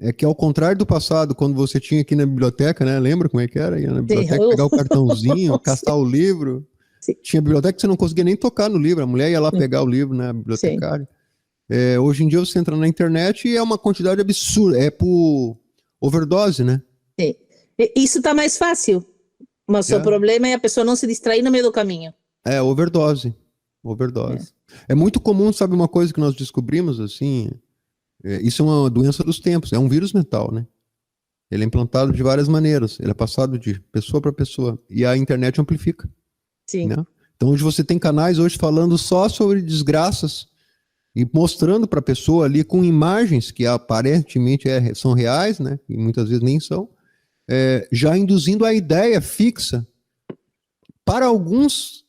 é que ao contrário do passado, quando você tinha aqui na biblioteca, né? Lembra como é que era? Ia na biblioteca pegar o cartãozinho, caçar o livro. Sim. Tinha biblioteca que você não conseguia nem tocar no livro. A mulher ia lá pegar o livro, né? A bibliotecária. Hoje em dia você entra na internet e é uma quantidade absurda. É por overdose, né? Sim. Isso tá mais fácil. Mas o problema é a pessoa não se distrair no meio do caminho. Overdose. É muito comum, sabe uma coisa que nós descobrimos, assim... Isso é uma doença dos tempos, é um vírus mental, né? Ele é implantado de várias maneiras, ele é passado de pessoa para pessoa, e a internet amplifica. Sim. Né? Então hoje você tem canais hoje falando só sobre desgraças e mostrando para a pessoa ali com imagens que aparentemente são reais, né? E muitas vezes nem são, já induzindo a ideia fixa. Para alguns,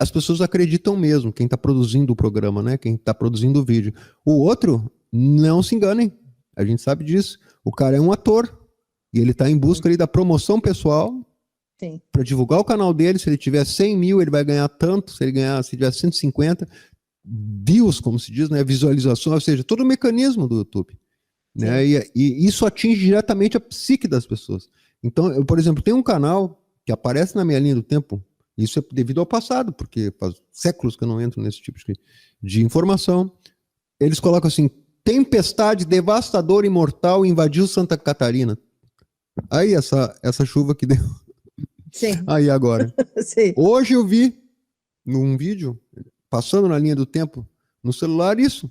as pessoas acreditam mesmo, quem está produzindo o programa, né? Quem está produzindo o vídeo. O outro, não se enganem, a gente sabe disso. O cara é um ator e ele está em busca ali da promoção pessoal para divulgar o canal dele. Se ele tiver 100 mil, ele vai ganhar tanto. Se tiver 150 views, como se diz, né? Visualizações, ou seja, todo o mecanismo do YouTube. Né? E isso atinge diretamente a psique das pessoas. Então, eu, por exemplo, tenho um canal que aparece na minha linha do tempo. Isso é devido ao passado, porque faz séculos que eu não entro nesse tipo de informação. Eles colocam assim, tempestade devastadora e mortal invadiu Santa Catarina. Aí essa chuva que deu. Sim. Aí agora. Sim. Hoje eu vi num vídeo, passando na linha do tempo, no celular, isso.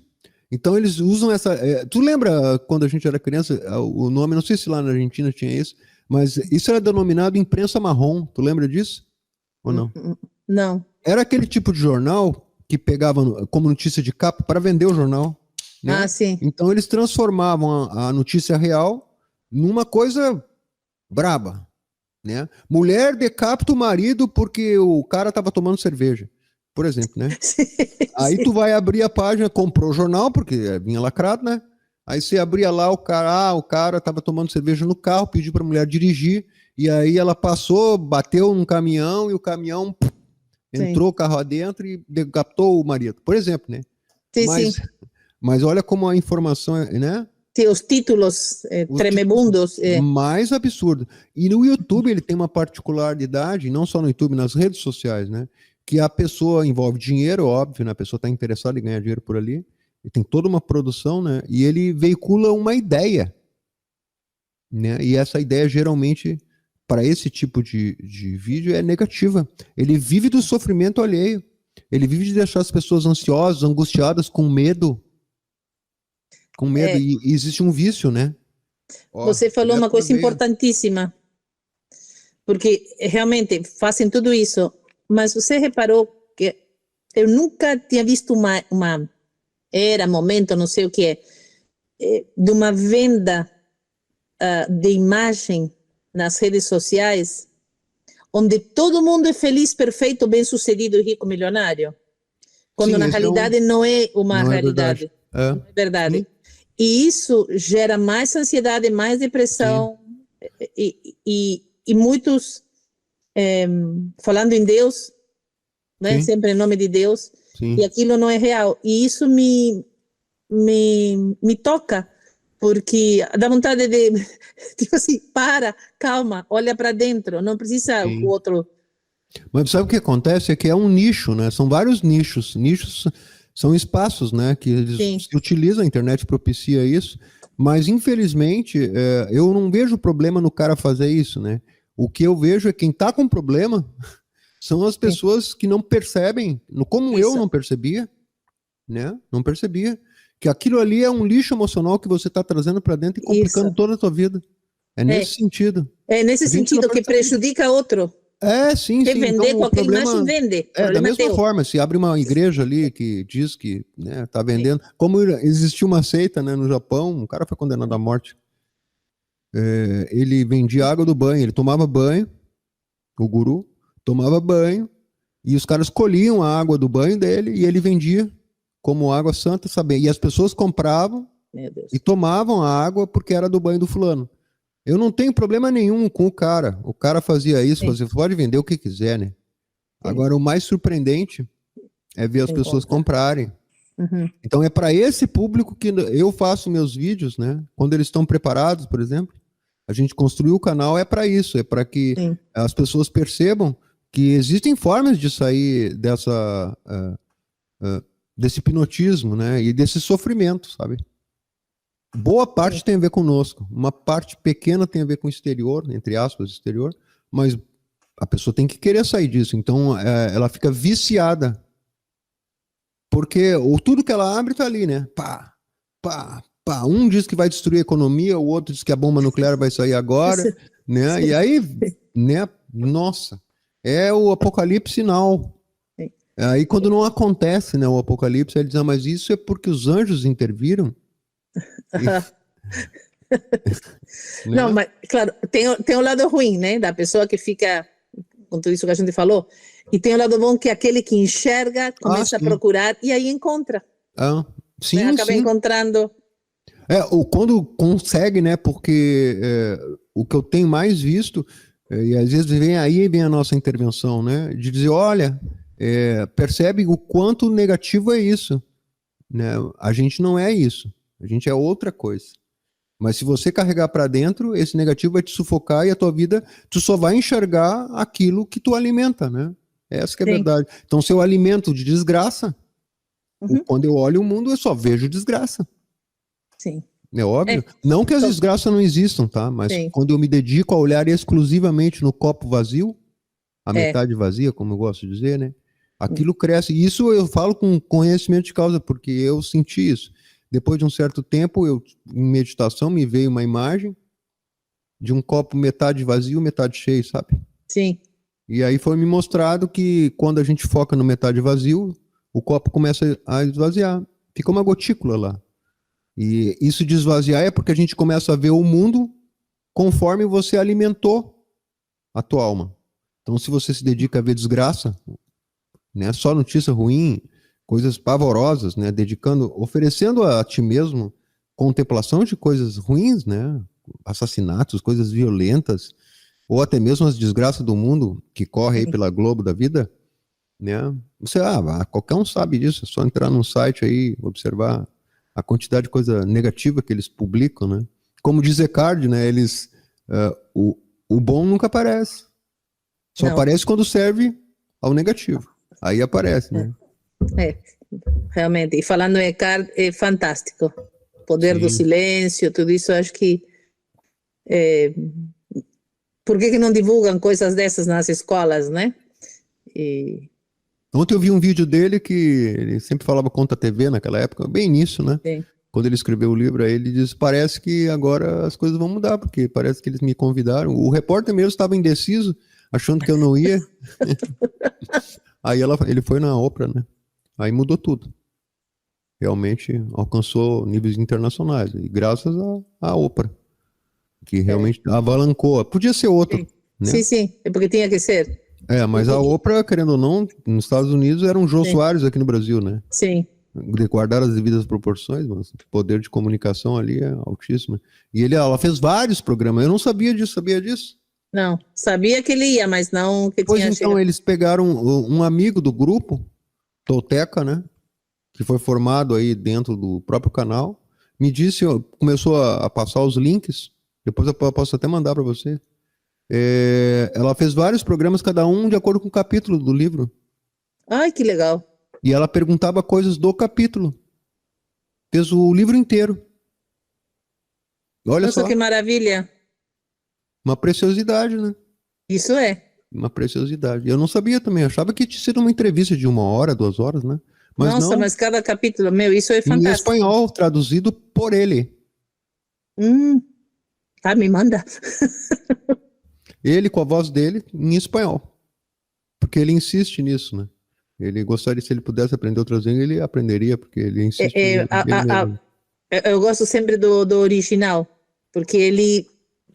Então eles usam essa... tu lembra quando a gente era criança, o nome, não sei se lá na Argentina tinha isso, mas isso era denominado imprensa marrom. Tu lembra disso? Ou não? Não. Era aquele tipo de jornal que pegavam como notícia de capa para vender o jornal, né? Ah, sim. Então eles transformavam a notícia real numa coisa braba, né? Mulher decapita o marido porque o cara estava tomando cerveja, por exemplo, né? Aí tu vai abrir a página, comprou o jornal, porque vinha lacrado, né? Aí você abria lá, o cara tava tomando cerveja no carro, pediu pra mulher dirigir, e aí ela passou, bateu num caminhão, e o caminhão entrou o carro adentro e decapitou o marido, por exemplo, né? Sim, sim. Mas olha como a informação, né? Tem os títulos tremebundos. Mais absurdo. E no YouTube ele tem uma particularidade, não só no YouTube, nas redes sociais, né? Que a pessoa envolve dinheiro, óbvio, né? A pessoa está interessada em ganhar dinheiro por ali. E tem toda uma produção, né? E ele veicula uma ideia, né? E essa ideia geralmente, para esse tipo de vídeo, é negativa. Ele vive do sofrimento alheio. Ele vive de deixar as pessoas ansiosas, angustiadas, com medo. Com medo. E existe um vício, né? Você falou uma coisa importantíssima. Porque realmente fazem tudo isso. Mas você reparou que eu nunca tinha visto momento, não sei o que de uma venda de imagem nas redes sociais, onde todo mundo é feliz, perfeito, bem-sucedido, rico, milionário. Quando Sim, na realidade não é uma realidade. Não é verdade. E isso gera mais ansiedade, mais depressão, e muitos, falando em Deus, né? Sempre em nome de Deus, e aquilo não é real. E isso me toca, porque dá vontade de, tipo assim, calma, olha para dentro, não precisa o outro. Mas sabe o que acontece? É que é um nicho, né? São vários nichos. Nichos são espaços, né? Que eles se utilizam, a internet propicia isso. Mas, infelizmente, eu não vejo problema no cara fazer isso, né? O que eu vejo é quem tá com problema são as pessoas que não percebem, como eu não percebia, né? Não percebia que aquilo ali é um lixo emocional que você tá trazendo para dentro e complicando toda a tua vida. É nesse sentido. É nesse sentido que prejudica outro. Sim, Quer sim. vender Então, qualquer imagem, vende. Da mesma forma, se abre uma igreja ali que diz que tá vendendo. Como existiu uma seita, né, no Japão, um cara foi condenado à morte. Ele vendia água do banho, ele tomava banho, o guru tomava banho, e os caras colhiam a água do banho dele e ele vendia como água santa, saber. E as pessoas compravam e tomavam a água porque era do banho do fulano. Eu não tenho problema nenhum com o cara. O cara fazia isso, você pode vender o que quiser, né? Agora, o mais surpreendente é ver as pessoas comprarem. Então, é para esse público que eu faço meus vídeos, né? Quando eles estão preparados, por exemplo, a gente construiu o canal, é para isso, é para que as pessoas percebam que existem formas de sair desse hipnotismo, né? E desse sofrimento, sabe? Boa parte tem a ver conosco, uma parte pequena tem a ver com o exterior, entre aspas, exterior, mas a pessoa tem que querer sair disso, então ela fica viciada, porque tudo que ela abre tá ali, né? Pá, pá, pá. Um diz que vai destruir a economia, o outro diz que a bomba nuclear vai sair agora, né? E aí, né? Nossa, é o apocalipse now. Aí quando não acontece, né, o apocalipse, ele diz, mas isso é porque os anjos interviram. Não, mas claro, tem o lado ruim, né, da pessoa que fica com tudo isso que a gente falou, e tem o lado bom que é aquele que enxerga, começa a procurar e aí encontra. Sim, acaba encontrando. Ou quando consegue, né, porque o que eu tenho mais visto, e às vezes vem a nossa intervenção, né, de dizer, olha, percebe o quanto negativo é isso, né, a gente não é isso. A gente é outra coisa. Mas se você carregar para dentro, esse negativo vai te sufocar e a tua vida, tu só vai enxergar aquilo que tu alimenta, né? Essa que é a verdade. Então, se eu alimento de desgraça, quando eu olho o mundo, eu só vejo desgraça. Sim. É óbvio. Não que as desgraças não existam, tá? Mas quando eu me dedico a olhar exclusivamente no copo vazio, a metade vazia, como eu gosto de dizer, né? Aquilo cresce. E isso eu falo com conhecimento de causa, porque eu senti isso. Depois de um certo tempo, em meditação, me veio uma imagem de um copo metade vazio, metade cheio, sabe? Sim. E aí foi me mostrado que quando a gente foca no metade vazio, o copo começa a esvaziar. Fica uma gotícula lá. E isso de esvaziar é porque a gente começa a ver o mundo conforme você alimentou a tua alma. Então, se você se dedica a ver desgraça, né, só notícia ruim, coisas pavorosas, né, oferecendo a ti mesmo contemplação de coisas ruins, né, assassinatos, coisas violentas, ou até mesmo as desgraças do mundo que corre aí pela Globo da vida, né? Você, qualquer um sabe disso, é só entrar num site aí, observar a quantidade de coisa negativa que eles publicam, né? Como diz Eckhart, né, o bom nunca aparece. Só aparece quando serve ao negativo. Aí aparece, né? Realmente. E falando em Eckhart, é fantástico. Poder do silêncio, tudo isso, acho que... por que não divulgam coisas dessas nas escolas, né? Ontem eu vi um vídeo dele que ele sempre falava contra a TV naquela época, bem nisso, né? Sim. Quando ele escreveu o livro, aí ele disse, parece que agora as coisas vão mudar, porque parece que eles me convidaram. O repórter mesmo estava indeciso, achando que eu não ia. Aí ele foi na Oprah, né? Aí mudou tudo. Realmente alcançou níveis internacionais, e graças à Oprah, que realmente avalancou. Podia ser outro, né? Sim, é porque tinha que ser. Mas a Oprah, querendo ou não, nos Estados Unidos era um Jô Soares aqui no Brasil, né? Sim. De guardar as devidas proporções, mas o poder de comunicação ali é altíssimo. E ela fez vários programas. Eu não sabia disso, sabia disso? Não, sabia que ele ia, mas não que Pois tinha então, chegado. eles pegaram um amigo do grupo, Tolteca, né? Que foi formado aí dentro do próprio canal. Me disse, começou a passar os links. Depois eu posso até mandar para você. Ela fez vários programas, cada um de acordo com o capítulo do livro. Ai, que legal. E ela perguntava coisas do capítulo. Fez o livro inteiro. Olha Nossa, só. que maravilha. Uma preciosidade, né? Isso é. Uma preciosidade. Eu não sabia também. Achava que tinha sido uma entrevista de 1 hora, 2 horas, né? Mas Nossa, não. mas cada capítulo, isso é Em fantástico. espanhol, traduzido por ele. Me manda. Ele com a voz dele em espanhol. Porque ele insiste nisso, né? Ele gostaria, se ele pudesse aprender outras línguas, ele aprenderia, porque ele insiste nisso. Eu gosto sempre do original, porque ele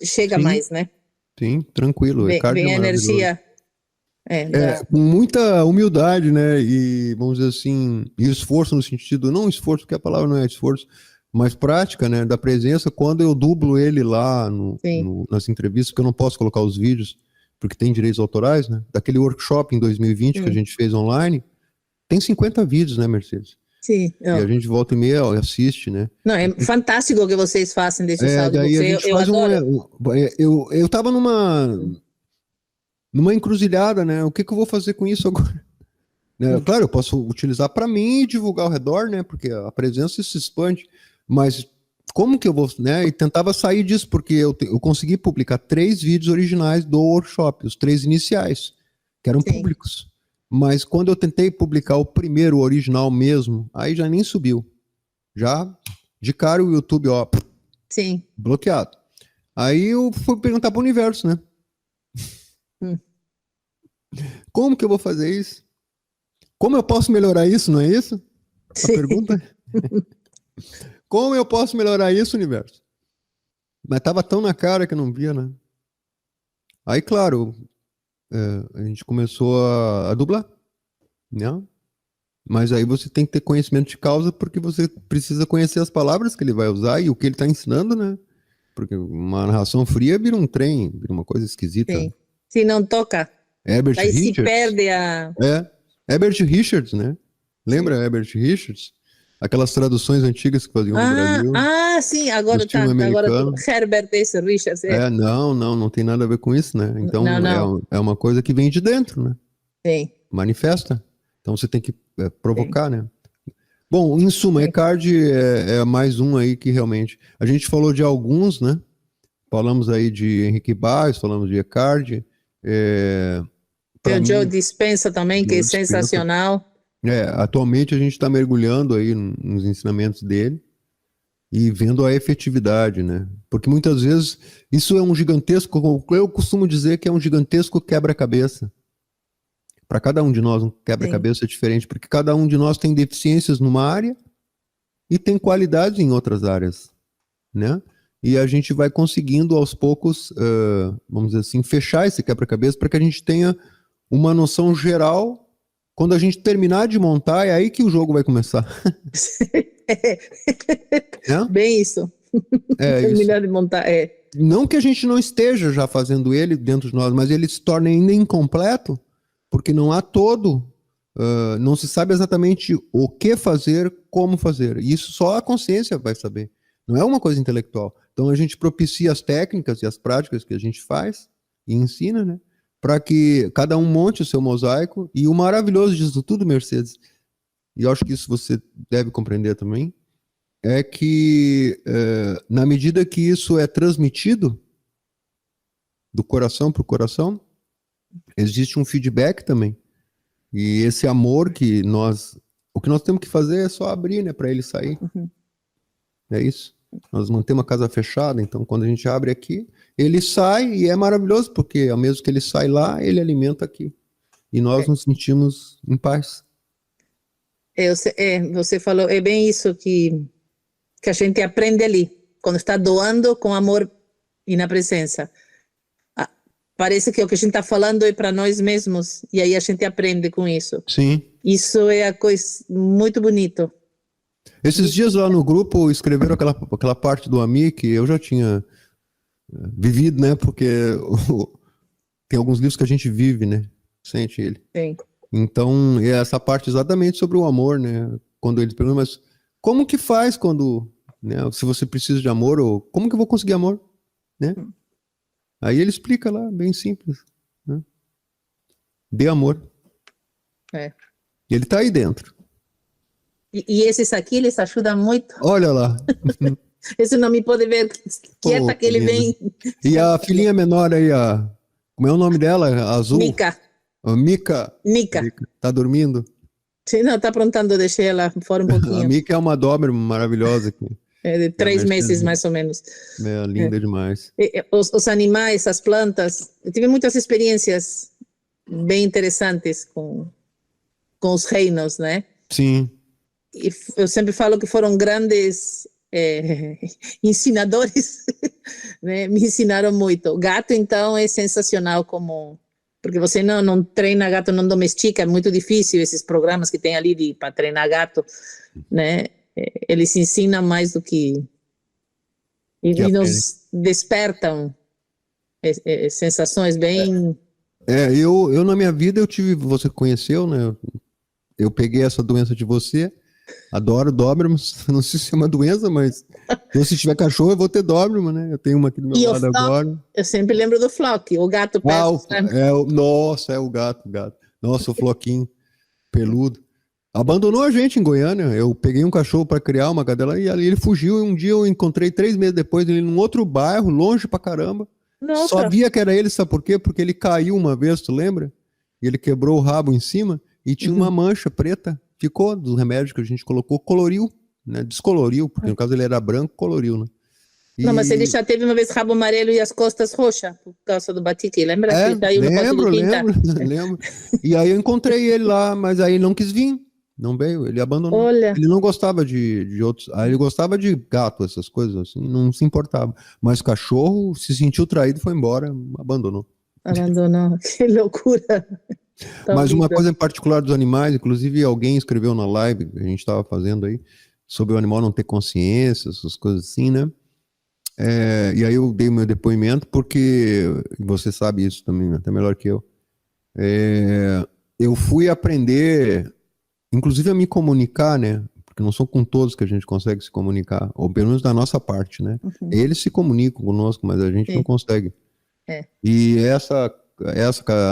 chega mais, né? Sim, tranquilo. Vem a energia. Com muita humildade, né? E vamos dizer assim, e esforço no sentido, não esforço, porque a palavra não é esforço, mas prática, né? Da presença, quando eu dublo ele lá nas entrevistas, porque eu não posso colocar os vídeos, porque tem direitos autorais, né? Daquele workshop em 2020 que a gente fez online, tem 50 vídeos, né, Mercedes? Sim. E a gente volta e meia assiste, né? Não, é fantástico o que vocês fazem desses áudios. Eu adoro. Eu tava numa encruzilhada, né? O que eu vou fazer com isso agora? Claro, eu posso utilizar para mim e divulgar ao redor, né? Porque a presença se expande. Mas como que eu vou, né? E tentava sair disso, porque eu consegui publicar 3 vídeos originais do workshop, os 3 iniciais, que eram públicos. Mas quando eu tentei publicar o primeiro, o original mesmo, aí já nem subiu. Já, de cara, o YouTube, bloqueado. Aí eu fui perguntar para o universo, né? Como que eu vou fazer isso? Como eu posso melhorar isso, não é isso? A pergunta? Como eu posso melhorar isso, universo? Mas tava tão na cara que eu não via, né? Aí, claro, a gente começou a dublar, né? Mas aí você tem que ter conhecimento de causa, porque você precisa conhecer as palavras que ele vai usar e o que ele está ensinando, né? Porque uma narração fria vira um trem, vira uma coisa esquisita. Sim. Se não toca, Herbert aí Richards. se perde a... Herbert Richards, né? Lembra Herbert Richards? Aquelas traduções antigas que faziam no Brasil. Sim, agora tá. Agora Herbert Richards. Não tem nada a ver com isso, né? Então é uma coisa que vem de dentro, né? Sim. Manifesta. Então você tem que provocar, né? Bom, em suma, Eckhart é mais um aí que realmente... A gente falou de alguns, né? Falamos aí de Henrique Barros, falamos de Eckhart. Tem o Joe Dispenza também, que é sensacional. Atualmente a gente está mergulhando aí nos ensinamentos dele e vendo a efetividade, né? Porque muitas vezes isso é um gigantesco, eu costumo dizer que é um gigantesco quebra-cabeça Para cada um de nós, um quebra-cabeça diferente, porque cada um de nós tem deficiências numa área e tem qualidades em outras áreas, né? E a gente vai conseguindo aos poucos, vamos dizer assim, fechar esse quebra-cabeça para que a gente tenha uma noção geral. Quando a gente terminar de montar, é aí que o jogo vai começar. Né? Bem isso. Terminar de montar, Não que a gente não esteja já fazendo ele dentro de nós, mas ele se torna ainda incompleto, porque não há não se sabe exatamente o que fazer, como fazer. E isso só a consciência vai saber. Não é uma coisa intelectual. Então a gente propicia as técnicas e as práticas que a gente faz e ensina, né? Para que cada um monte o seu mosaico. E o maravilhoso disso tudo, Mercedes, e eu acho que isso você deve compreender também, é que na medida que isso é transmitido do coração para o coração, existe um feedback também. E esse amor que o que nós temos que fazer é só abrir, né, para ele sair. Uhum. É isso. Nós mantemos a casa fechada, então quando a gente abre aqui, ele sai e é maravilhoso, porque ao mesmo que ele sai lá, ele alimenta aqui. E nós nos sentimos em paz. Você falou, é bem isso que a gente aprende ali, quando está doando com amor e na presença. Parece que o que a gente está falando é para nós mesmos, e aí a gente aprende com isso. Sim. Isso é a coisa muito bonito. Esses dias lá no grupo escreveram aquela parte do Ami que eu já tinha vivido, né? Porque tem alguns livros que a gente vive, né? Sente ele. Sim. Então, é essa parte exatamente sobre o amor, né? Quando ele pergunta, mas como que faz quando, né? Se você precisa de amor, ou como que eu vou conseguir amor, né? Aí ele explica lá, bem simples, né? Dê amor. Ele tá aí dentro. E esses aqui, eles ajudam muito. Olha lá. Esse não me pode ver quieta que ele vem. E a filhinha menor aí, como é o nome dela? A azul? Mica. Mica. Tá dormindo? Sim, não, tá aprontando, deixei ela fora um pouquinho. A Mica é uma Doberman maravilhosa aqui. De 3 meses, mais ou menos. Linda demais. Os animais, as plantas, eu tive muitas experiências bem interessantes com os reinos, né? Sim. E eu sempre falo que foram grandes ensinadores, né? Me ensinaram muito. Gato, então, é sensacional porque você não treina gato, não domestica, é muito difícil esses programas que tem ali para treinar gato, né? Eles ensinam mais do que... E nos despertam sensações bem... Eu na minha vida eu tive, você conheceu, né? Eu peguei essa doença de você, adoro Dobermans, não sei se é uma doença, mas se tiver cachorro eu vou ter Doberman, né? Eu tenho uma aqui do meu lado agora. Eu sempre lembro do Flock, o gato perto. Nossa, é o gato. Nossa, o Floquinho, peludo. Abandonou a gente em Goiânia. Eu peguei um cachorro para criar uma cadela e ali ele fugiu. E um dia eu encontrei 3 meses depois ele num outro bairro, longe pra caramba. Nossa. Só via que era ele, sabe por quê? Porque ele caiu uma vez, tu lembra? E ele quebrou o rabo em cima e tinha uma mancha preta. Ficou dos remédios que a gente colocou, coloriu, né? Descoloriu, porque no caso ele era branco, coloriu, né? Não, mas ele já teve uma vez rabo amarelo e as costas roxas por causa do batique, lembra? Lembro. E aí eu encontrei ele lá, mas aí ele não quis vir. Não veio, ele abandonou. Olha. Ele não gostava de outros. Ele gostava de gato, essas coisas assim, não se importava. Mas cachorro se sentiu traído, foi embora, abandonou. Que loucura. Mas uma coisa em particular dos animais, inclusive alguém escreveu na live que a gente estava fazendo aí, sobre o animal não ter consciência, essas coisas assim, né? E aí eu dei meu depoimento, porque você sabe isso também, até melhor que eu. Eu fui aprender, inclusive a me comunicar, né? Porque não são com todos que a gente consegue se comunicar, ou pelo menos da nossa parte, né? Eles se comunicam conosco, mas a gente não consegue. E essa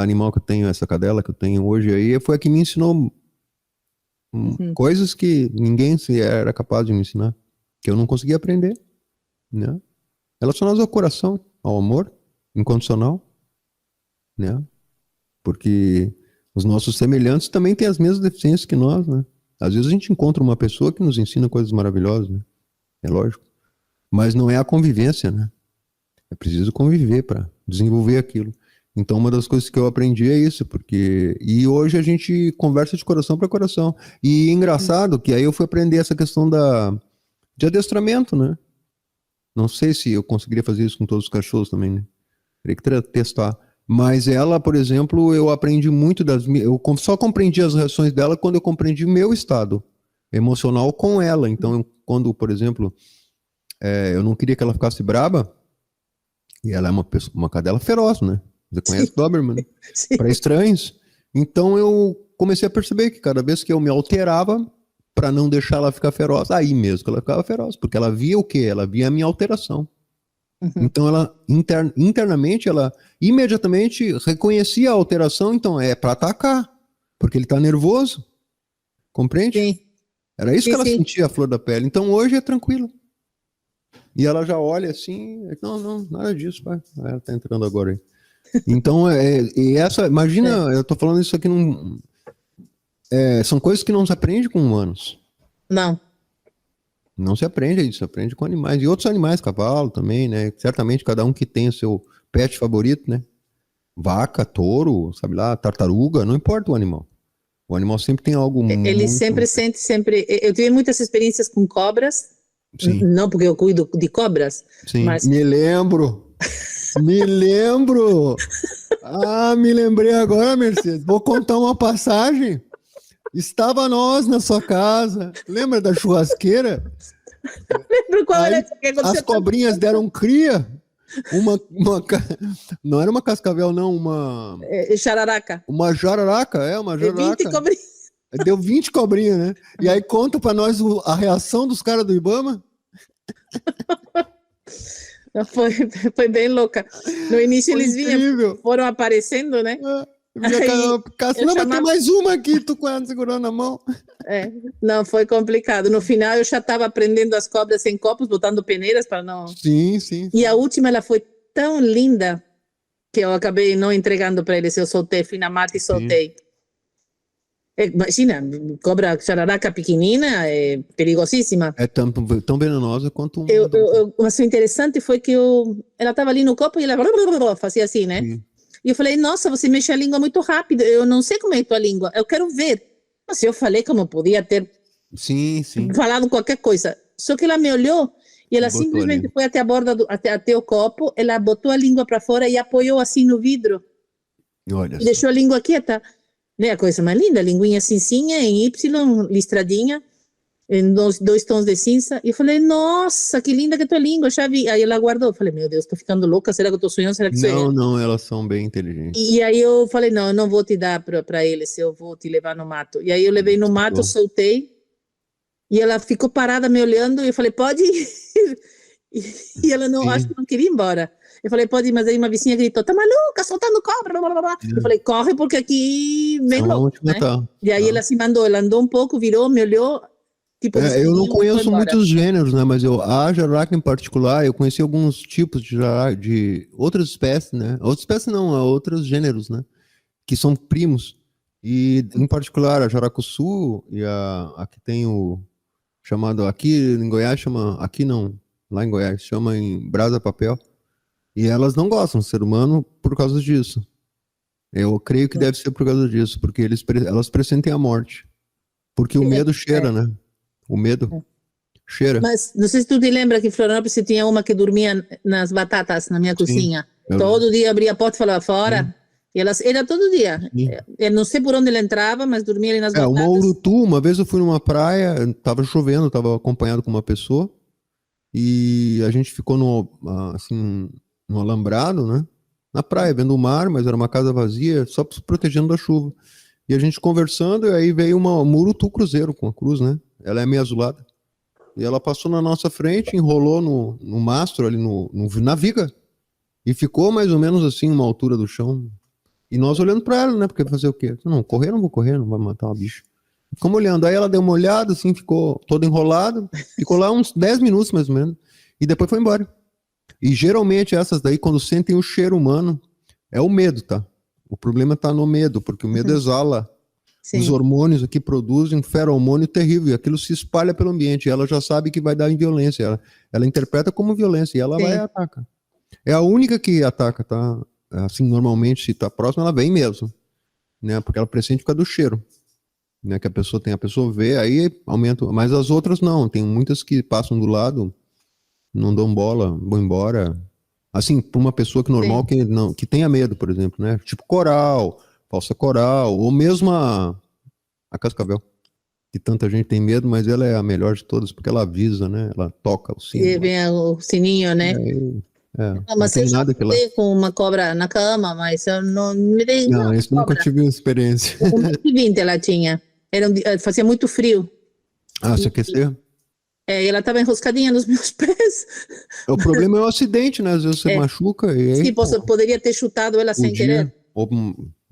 animal que eu tenho, essa cadela que eu tenho hoje aí, foi a que me ensinou coisas que ninguém era capaz de me ensinar, que eu não conseguia aprender, né? Relacionadas ao coração, ao amor incondicional, né? Porque os nossos semelhantes também têm as mesmas deficiências que nós, né? Às vezes a gente encontra uma pessoa que nos ensina coisas maravilhosas, né? É lógico. Mas não é a convivência, né? É preciso conviver para desenvolver aquilo. Então, uma das coisas que eu aprendi é isso, porque... E hoje a gente conversa de coração para coração. E engraçado que aí eu fui aprender essa questão de adestramento, né? Não sei se eu conseguiria fazer isso com todos os cachorros também, né? Teria que testar. Mas ela, por exemplo, eu aprendi muito eu só compreendi as reações dela quando eu compreendi o meu estado emocional com ela. Então, quando, por exemplo, eu não queria que ela ficasse braba, e ela é uma cadela feroz, né? Você conhece Doberman, né? Para estranhos. Então eu comecei a perceber que cada vez que eu me alterava para não deixar ela ficar feroz, aí mesmo que ela ficava feroz, porque ela via o quê? Ela via a minha alteração. Então ela internamente, ela imediatamente reconhecia a alteração, então é para atacar, porque ele tá nervoso. Compreende? Sim. Era isso Sim, que ela sim. sentia, a flor da pele. Então hoje é tranquila. E ela já olha assim, não, nada disso, pai. Ela tá entrando agora aí. Então, imagina, eu tô falando isso aqui são coisas que não se aprende com humanos. Não se aprende isso, se aprende com animais. E outros animais, cavalo também, né? Certamente cada um que tem o seu pet favorito, né? Vaca, touro, sabe lá, tartaruga, não importa o animal. O animal sempre tem algo Ele muito... sempre sente, sempre... Eu tive muitas experiências com cobras, Sim. não porque eu cuido de cobras, Sim. mas... Me lembro! Me lembrei agora, Mercedes. Vou contar uma passagem. Estava nós na sua casa. Lembra da churrasqueira? Lembro qual Aí, era que aconteceu. as cobrinhas deram cria. Não era uma cascavel, não. Jararaca. Uma jararaca, uma jararaca. 20 cobrinhas. Deu 20 cobrinhas, né? E aí conta pra nós a reação dos caras do Ibama. Foi bem louca. No início Foi eles incrível. foram aparecendo, né? Vai ter mais uma aqui, tu segurando a mão. Não, foi complicado. No final eu já estava prendendo as cobras em copos, botando peneiras para não... Sim. E a última, ela foi tão linda que eu acabei não entregando para eles. Eu soltei, fui na mata e soltei. Imagina, cobra jararaca pequenina é perigosíssima. É tão venenosa quanto Mas o interessante foi que ela estava ali no copo e ela fazia assim, né? Sim. E eu falei, nossa, você mexe a língua muito rápido, eu não sei como é a tua língua, eu quero ver. Mas eu falei como podia ter falado qualquer coisa. Só que ela me olhou e ela simplesmente foi até a borda, até o copo, ela botou a língua para fora e apoiou assim no vidro. E deixou a língua quieta. Né, a coisa mais linda, linguinha cinzinha em Y, listradinha, em dois tons de cinza. E eu falei, nossa, que linda que é tua língua, já vi. Aí ela guardou. Eu falei, meu Deus, tô ficando louca, será que eu tô sonhando? Será que sonhando? Não, elas são bem inteligentes. E aí eu falei, não, eu não vou te dar para eles, eu vou te levar no mato. E aí eu levei no mato, soltei, e ela ficou parada me olhando, e eu falei, pode ir? E ela não, acho que não queria ir embora. Eu falei, pode ir, mas aí uma vizinha gritou, tá maluca, soltando cobra, blá, blá, blá. Eu falei, corre, porque aqui vem louco, né? E aí ela se mandou, ela andou um pouco, virou, me olhou, tipo... eu não conheço muitos gêneros, né? Mas a jararaca em particular, eu conheci alguns tipos de outras espécies, né? Outras espécies não, outros gêneros, né? Que são primos. E, em particular, a jaracuçu e a que tem o chamado, aqui em Goiás chama, aqui não, lá em Goiás, chama em brasa papel. E elas não gostam do ser humano por causa disso. Eu creio que deve ser por causa disso, porque elas pressentem a morte. Porque o medo cheira, né? O medo cheira. Mas não sei se tu te lembra que em Florianópolis você tinha uma que dormia nas batatas na minha cozinha. Todo dia abria a porta e falava fora. E era todo dia. Eu não sei por onde ela entrava, mas dormia ali nas batatas. Uma urutu, uma vez eu fui numa praia, tava chovendo, tava acompanhado com uma pessoa, e a gente ficou no alambrado, né? Na praia, vendo o mar, mas era uma casa vazia, só se protegendo da chuva. E a gente conversando, e aí veio uma urutu cruzeiro com a cruz, né? Ela é meio azulada. E ela passou na nossa frente, enrolou no mastro ali, na viga, e ficou mais ou menos assim, uma altura do chão. E nós olhando pra ela, né? Porque fazer o quê? Não vou correr, não vai matar uma bicha. Ficamos olhando. Aí ela deu uma olhada, assim, ficou toda enrolada. Ficou lá uns 10 minutos, mais ou menos. E depois foi embora. E geralmente essas daí, quando sentem o cheiro humano, é o medo, tá? O problema tá no medo, porque o medo exala os hormônios que produzem um feromônio terrível. E aquilo se espalha pelo ambiente. E ela já sabe que vai dar em violência. Ela interpreta como violência e ela vai e ataca. É a única que ataca, tá? assim, normalmente, se tá próximo, ela vem mesmo, né? Porque ela pressente por causa do cheiro, né? Que a pessoa vê, aí aumenta. Mas as outras não, tem muitas que passam do lado, não dão bola, vão embora. Assim, para uma pessoa que normal, Sim. que tenha medo, por exemplo, né? Tipo coral, falsa coral, ou mesmo a cascavel, que tanta gente tem medo, mas ela é a melhor de todas, porque ela avisa, né? Ela toca o E sino lá. vem o sininho, E né? aí, Não, não mas eu tem já nada que lá. acordei com uma cobra na cama, mas eu não me dei Não, uma isso nunca cobra. tive experiência. 1,20 ela tinha. Fazia muito frio. Ah, se E, aquecer? ela estava enroscadinha nos meus pés. O problema é o acidente, né? Às vezes você É, machuca e aí, sim, pô, poderia ter chutado ela o sem dia, querer. ou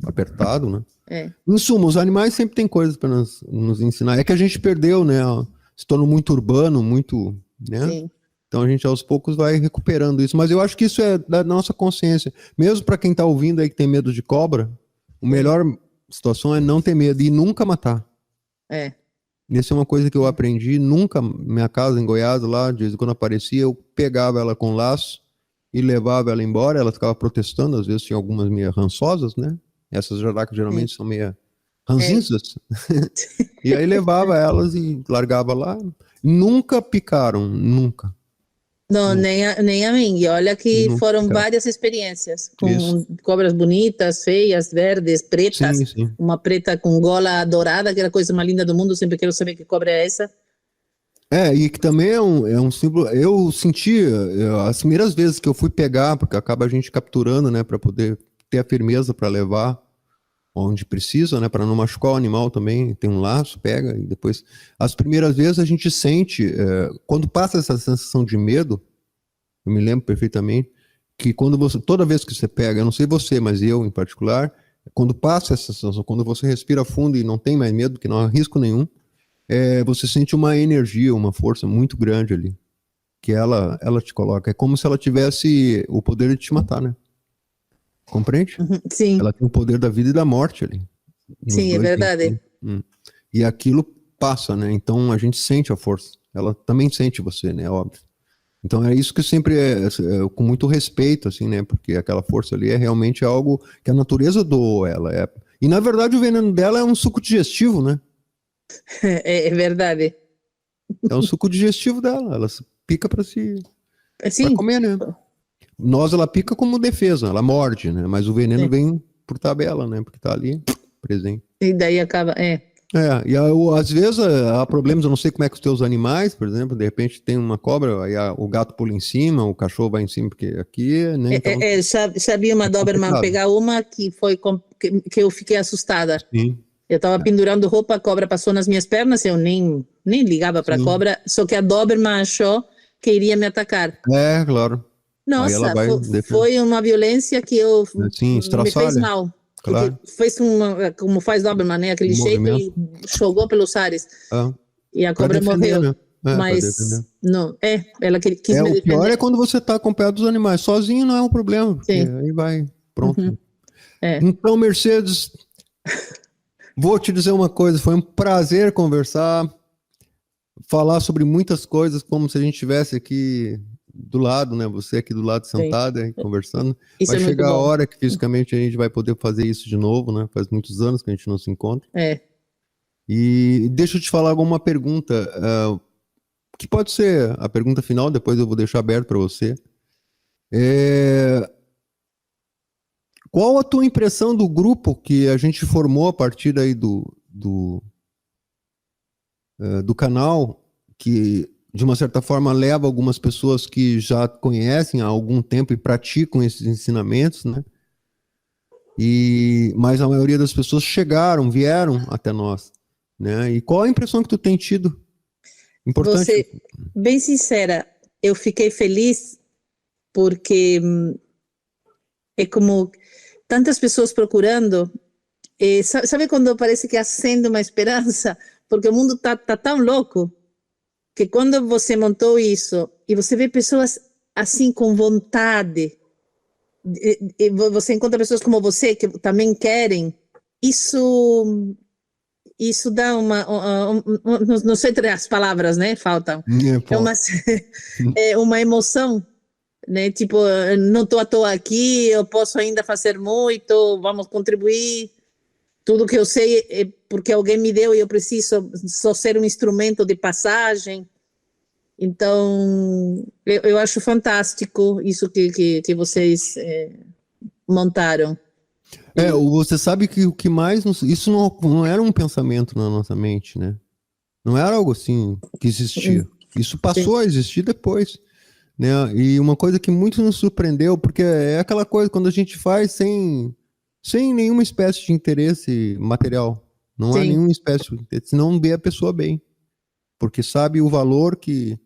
apertado, né? É, Em suma, os animais sempre têm coisas para nos ensinar. É que a gente perdeu, né? Se tornou muito urbano, muito, né? sim. Então a gente aos poucos vai recuperando isso. Mas eu acho que isso é da nossa consciência. Mesmo para quem está ouvindo aí que tem medo de cobra, o Sim, melhor situação é não ter medo e nunca matar. é. Isso é uma coisa que eu aprendi. Nunca, minha casa em Goiás, lá, de vez em quando aparecia, eu pegava ela com laço e levava ela embora. Ela ficava protestando, às vezes tinha algumas meio rançosas, né? Essas jaracas Sim. geralmente são meio É. ranzinzas. E aí levava elas e largava lá. Nunca picaram, nunca. Não, Nunca, nem a mim. E olha que nunca foram picaram. várias experiências Isso. com cobras bonitas, feias, verdes, pretas. Sim, sim. Uma preta com gola dourada, que era a coisa mais linda do mundo. Sempre quero saber que cobra é essa. E que também é um símbolo. Eu senti, as primeiras vezes que eu fui pegar, porque acaba a gente capturando, né, para poder ter a firmeza para levar onde precisa, né, para não machucar o animal também. Tem um laço, pega e depois. As primeiras vezes a gente sente, quando passa essa sensação de medo, eu me lembro perfeitamente que toda vez que você pega, eu não sei você, mas eu em particular, quando passa essa sensação, quando você respira fundo e não tem mais medo, que não há risco nenhum, você sente uma energia, uma força muito grande ali, que ela te coloca. É como se ela tivesse o poder de te matar, né? Compreende? Uhum. Sim, Ela tem o poder da vida e da morte ali, nos sim, é dois verdade. sentidos. E aquilo passa, né? Então a gente sente a força. Ela também sente você, né? Óbvio. Então é isso que sempre com muito respeito, assim, né? Porque aquela força ali é realmente algo que a natureza doou ela. E na verdade o veneno dela é um suco digestivo, né? É verdade. É um suco digestivo dela. Ela pica para Sim, comer, né? Nós ela pica como defesa, ela morde, né? Mas o veneno sim. vem por tabela, né? Porque tá ali presente. E daí acaba. E às vezes há problemas, eu não sei como é que os teus animais, por exemplo, de repente tem uma cobra, aí o gato pula em cima, o cachorro vai em cima, porque aqui, né? Então Já vi uma é Doberman complicado. pegar uma que que eu fiquei assustada. Sim, Eu estava pendurando roupa, a cobra passou nas minhas pernas, eu nem ligava para a sim. cobra, só que a Doberman achou que iria me atacar. Claro. Aí ela Nossa, vai defender. foi uma violência que Sim, me fez estraçalha, mal, porque claro. fez como faz Doberman, né? Aquele O jeito movimento. e jogou pelos ares. E a Para cobra defender, morreu. né? Para defender. Mas, não, ela quis me O pior defender. é quando você tá acompanhado dos animais. Sozinho não é um problema, porque Sim. aí vai, Uhum. pronto. É. Então, Mercedes, vou te dizer uma coisa, foi um prazer conversar, falar sobre muitas coisas, como se a gente estivesse aqui do lado, né? Você aqui do lado Sim. sentada e conversando. Isso Vai é muito chegar a bom. hora que fisicamente a gente vai poder fazer isso de novo, né? Faz muitos anos que a gente não se encontra. É. E deixa eu te falar alguma pergunta, que pode ser a pergunta final, depois eu vou deixar aberto para você. Qual a tua impressão do grupo que a gente formou a partir aí do canal, que de uma certa forma leva algumas pessoas que já conhecem há algum tempo e praticam esses ensinamentos, né? Mas a maioria das pessoas vieram até nós, né? E qual a impressão que tu tem tido? Importante. Você, bem sincera, eu fiquei feliz porque é como tantas pessoas procurando. Sabe quando parece que acende uma esperança? Porque o mundo tá tão louco que quando você montou isso e você vê pessoas assim com vontade, e você encontra pessoas como você que também querem, isso dá não sei as palavras, né? Faltam. É uma, é uma emoção né? Tipo, não estou à toa aqui, eu posso ainda fazer muito, vamos contribuir. Tudo que eu sei é porque alguém me deu e eu preciso só ser um instrumento de passagem. Então, eu acho fantástico isso que vocês montaram. Você sabe que o que mais isso não era um pensamento na nossa mente, né? Não era algo assim que existia. Isso passou a existir depois, né? E uma coisa que muito nos surpreendeu, porque é aquela coisa quando a gente faz sem nenhuma espécie de interesse material. Não há nenhuma espécie de interesse, senão vê a pessoa bem. Porque sabe o valor que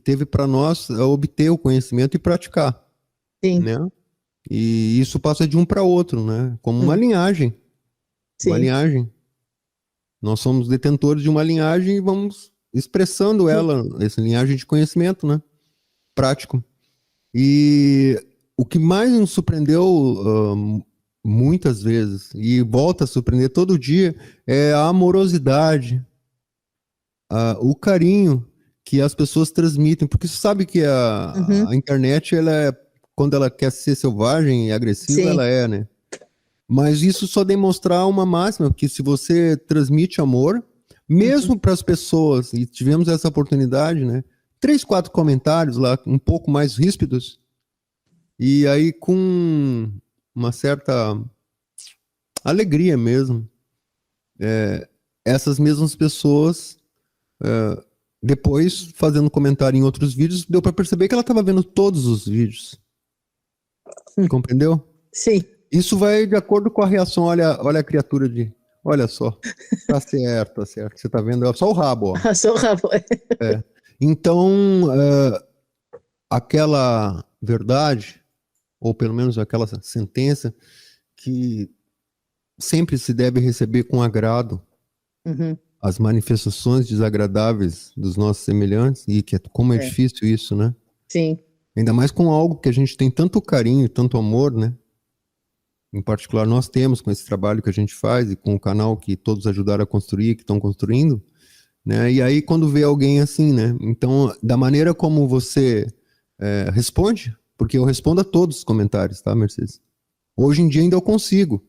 teve para nós obter o conhecimento e praticar, né? E isso passa de um para outro, né? Como uma linhagem. Uma linhagem. Nós somos detentores de uma linhagem e vamos expressando ela, essa linhagem de conhecimento, né? Prático. E o que mais nos surpreendeu muitas vezes, e volta a surpreender todo dia, é a amorosidade, o carinho que as pessoas transmitem. Porque você sabe que a internet, quando ela quer ser selvagem e agressiva, ela é, né? Mas isso só demonstrar uma máxima, que se você transmite amor, mesmo para as pessoas, e tivemos essa oportunidade, né? 3, 4 comentários lá, um pouco mais ríspidos, e aí com uma certa alegria mesmo, essas mesmas pessoas, depois fazendo comentário em outros vídeos, deu para perceber que ela estava vendo todos os vídeos. Compreendeu? Sim. Isso vai de acordo com a reação. Olha a criatura olha só, tá certo, tá certo. Você tá vendo? É só o rabo, ó. Só o rabo. Então, aquela verdade, ou pelo menos aquela sentença, que sempre se deve receber com agrado as manifestações desagradáveis dos nossos semelhantes, e como é difícil isso, né? Sim. Ainda mais com algo que a gente tem tanto carinho, tanto amor, né? Em particular, nós temos com esse trabalho que a gente faz e com o canal que todos ajudaram a construir, que estão construindo, né? E aí, quando vê alguém assim, né? Então, da maneira como você responde, porque eu respondo a todos os comentários, tá, Mercedes? Hoje em dia ainda eu consigo.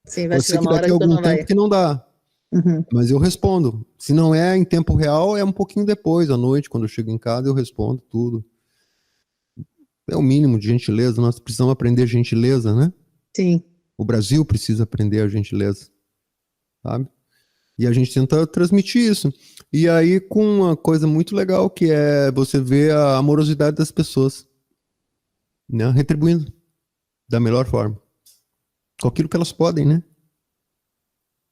Sim, vai Pode ser chegar que uma hora daqui a que tu algum não tempo vai. que não dá. Mas eu respondo. Se não é em tempo real, é um pouquinho depois, à noite, quando eu chego em casa, eu respondo tudo. É o mínimo de gentileza. Nós precisamos aprender gentileza, né? Sim. O Brasil precisa aprender a gentileza, sabe? E a gente tenta transmitir isso. E aí com uma coisa muito legal, que é você ver a amorosidade das pessoas, né? Retribuindo da melhor forma. Com aquilo que elas podem, né?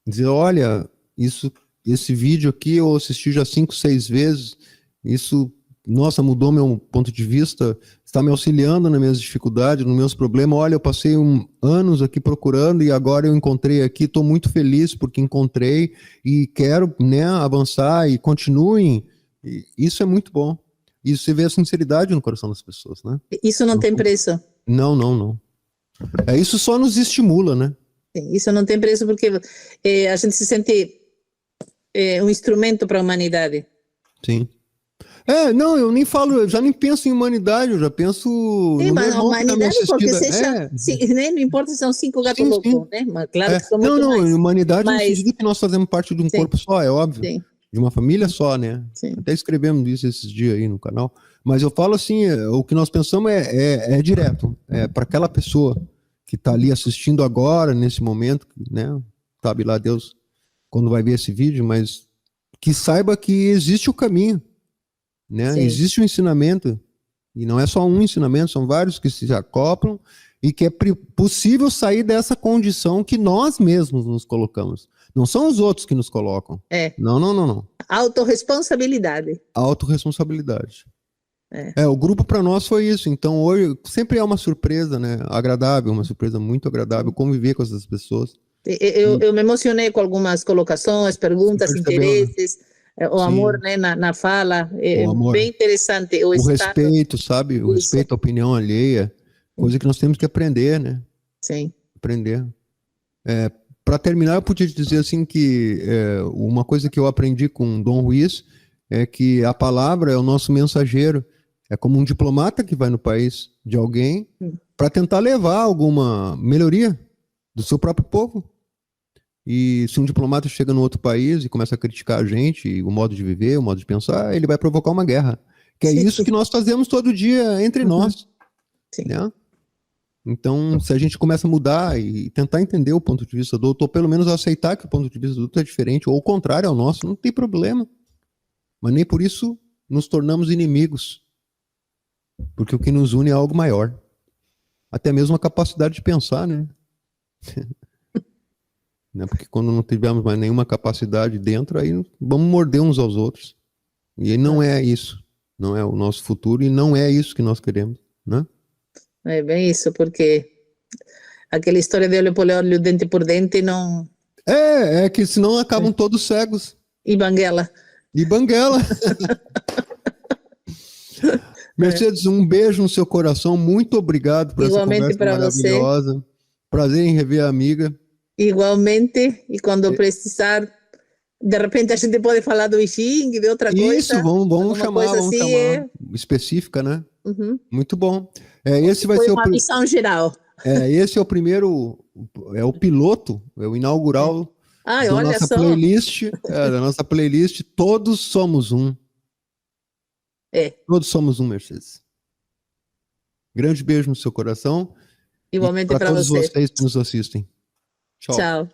Dizer, olha, esse vídeo aqui eu assisti já 5, 6 vezes, isso, nossa, mudou meu ponto de vista, está me auxiliando nas minhas dificuldades, nos meus problemas. Olha, eu passei anos aqui procurando e agora eu encontrei aqui, estou muito feliz porque encontrei e quero, né, avançar, e continuem. Isso é muito bom. E você vê a sinceridade no coração das pessoas, né? Isso não tem preço. Não. Isso só nos estimula, né? Sim, isso não tem preço porque a gente se sente um instrumento para a humanidade. Sim. Não, eu nem falo, eu já nem penso em humanidade, eu já penso no meu irmão que tá me assistindo. Porque seja, né, não importa se são 5 gatos loucos, né? Mas claro que são muito mais. Não, humanidade no Mas... sentido que nós fazemos parte de um corpo só, é óbvio. Sim. De uma família só, né? Sim. Até escrevemos isso esses dias aí no canal. Mas eu falo assim, o que nós pensamos é direto, para aquela pessoa que tá ali assistindo agora, nesse momento, né? Sabe lá Deus quando vai ver esse vídeo, mas que saiba que existe o caminho. Né? Existe um ensinamento, e não é só um ensinamento, são vários que se acoplam, e que é possível sair dessa condição que nós mesmos nos colocamos. Não são os outros que nos colocam. Não. Autorresponsabilidade. Autorresponsabilidade. O grupo para nós foi isso. Então hoje sempre é uma surpresa, né? Agradável, uma surpresa muito agradável conviver com essas pessoas. Eu me emocionei com algumas colocações, perguntas, interesses. Né? O amor, né, na fala, é bem interessante. O respeito, sabe? O respeito à opinião alheia, coisa que nós temos que aprender, né? Sim. Aprender. Para terminar, eu podia te dizer assim que uma coisa que eu aprendi com Dom Ruiz é que a palavra é o nosso mensageiro. É como um diplomata que vai no país de alguém para tentar levar alguma melhoria do seu próprio povo. E se um diplomata chega no outro país e começa a criticar a gente, o modo de viver, o modo de pensar, ele vai provocar uma guerra. Que é isso que nós fazemos todo dia entre nós. Sim. Né? Então, se a gente começa a mudar e tentar entender o ponto de vista do outro, ou pelo menos aceitar que o ponto de vista do outro é diferente, ou o contrário ao nosso, não tem problema. Mas nem por isso nos tornamos inimigos. Porque o que nos une é algo maior. Até mesmo a capacidade de pensar, né? Porque quando não tivermos mais nenhuma capacidade dentro, aí vamos morder uns aos outros. E aí não é isso. Não é o nosso futuro e não é isso que nós queremos, né? É bem isso, porque aquela história de olho por olho, dente por dente, não... É que senão acabam todos cegos. E banguela. E banguela. Mercedes, um beijo no seu coração. Muito obrigado por Igualmente essa conversa maravilhosa. Você. Prazer em rever a amiga. Igualmente. E quando precisar, de repente a gente pode falar do Xing, de outra coisa. Isso, vamos chamar, assim, específica, né? Uhum. Muito bom. Esse vai ser uma visão geral. Esse é o primeiro, é o piloto, é o inaugural da nossa playlist. Da nossa playlist, Todos Somos Um. Todos somos um, Mercedes. Grande beijo no seu coração. Igualmente para todos vocês que nos assistem. Tchau. Tchau.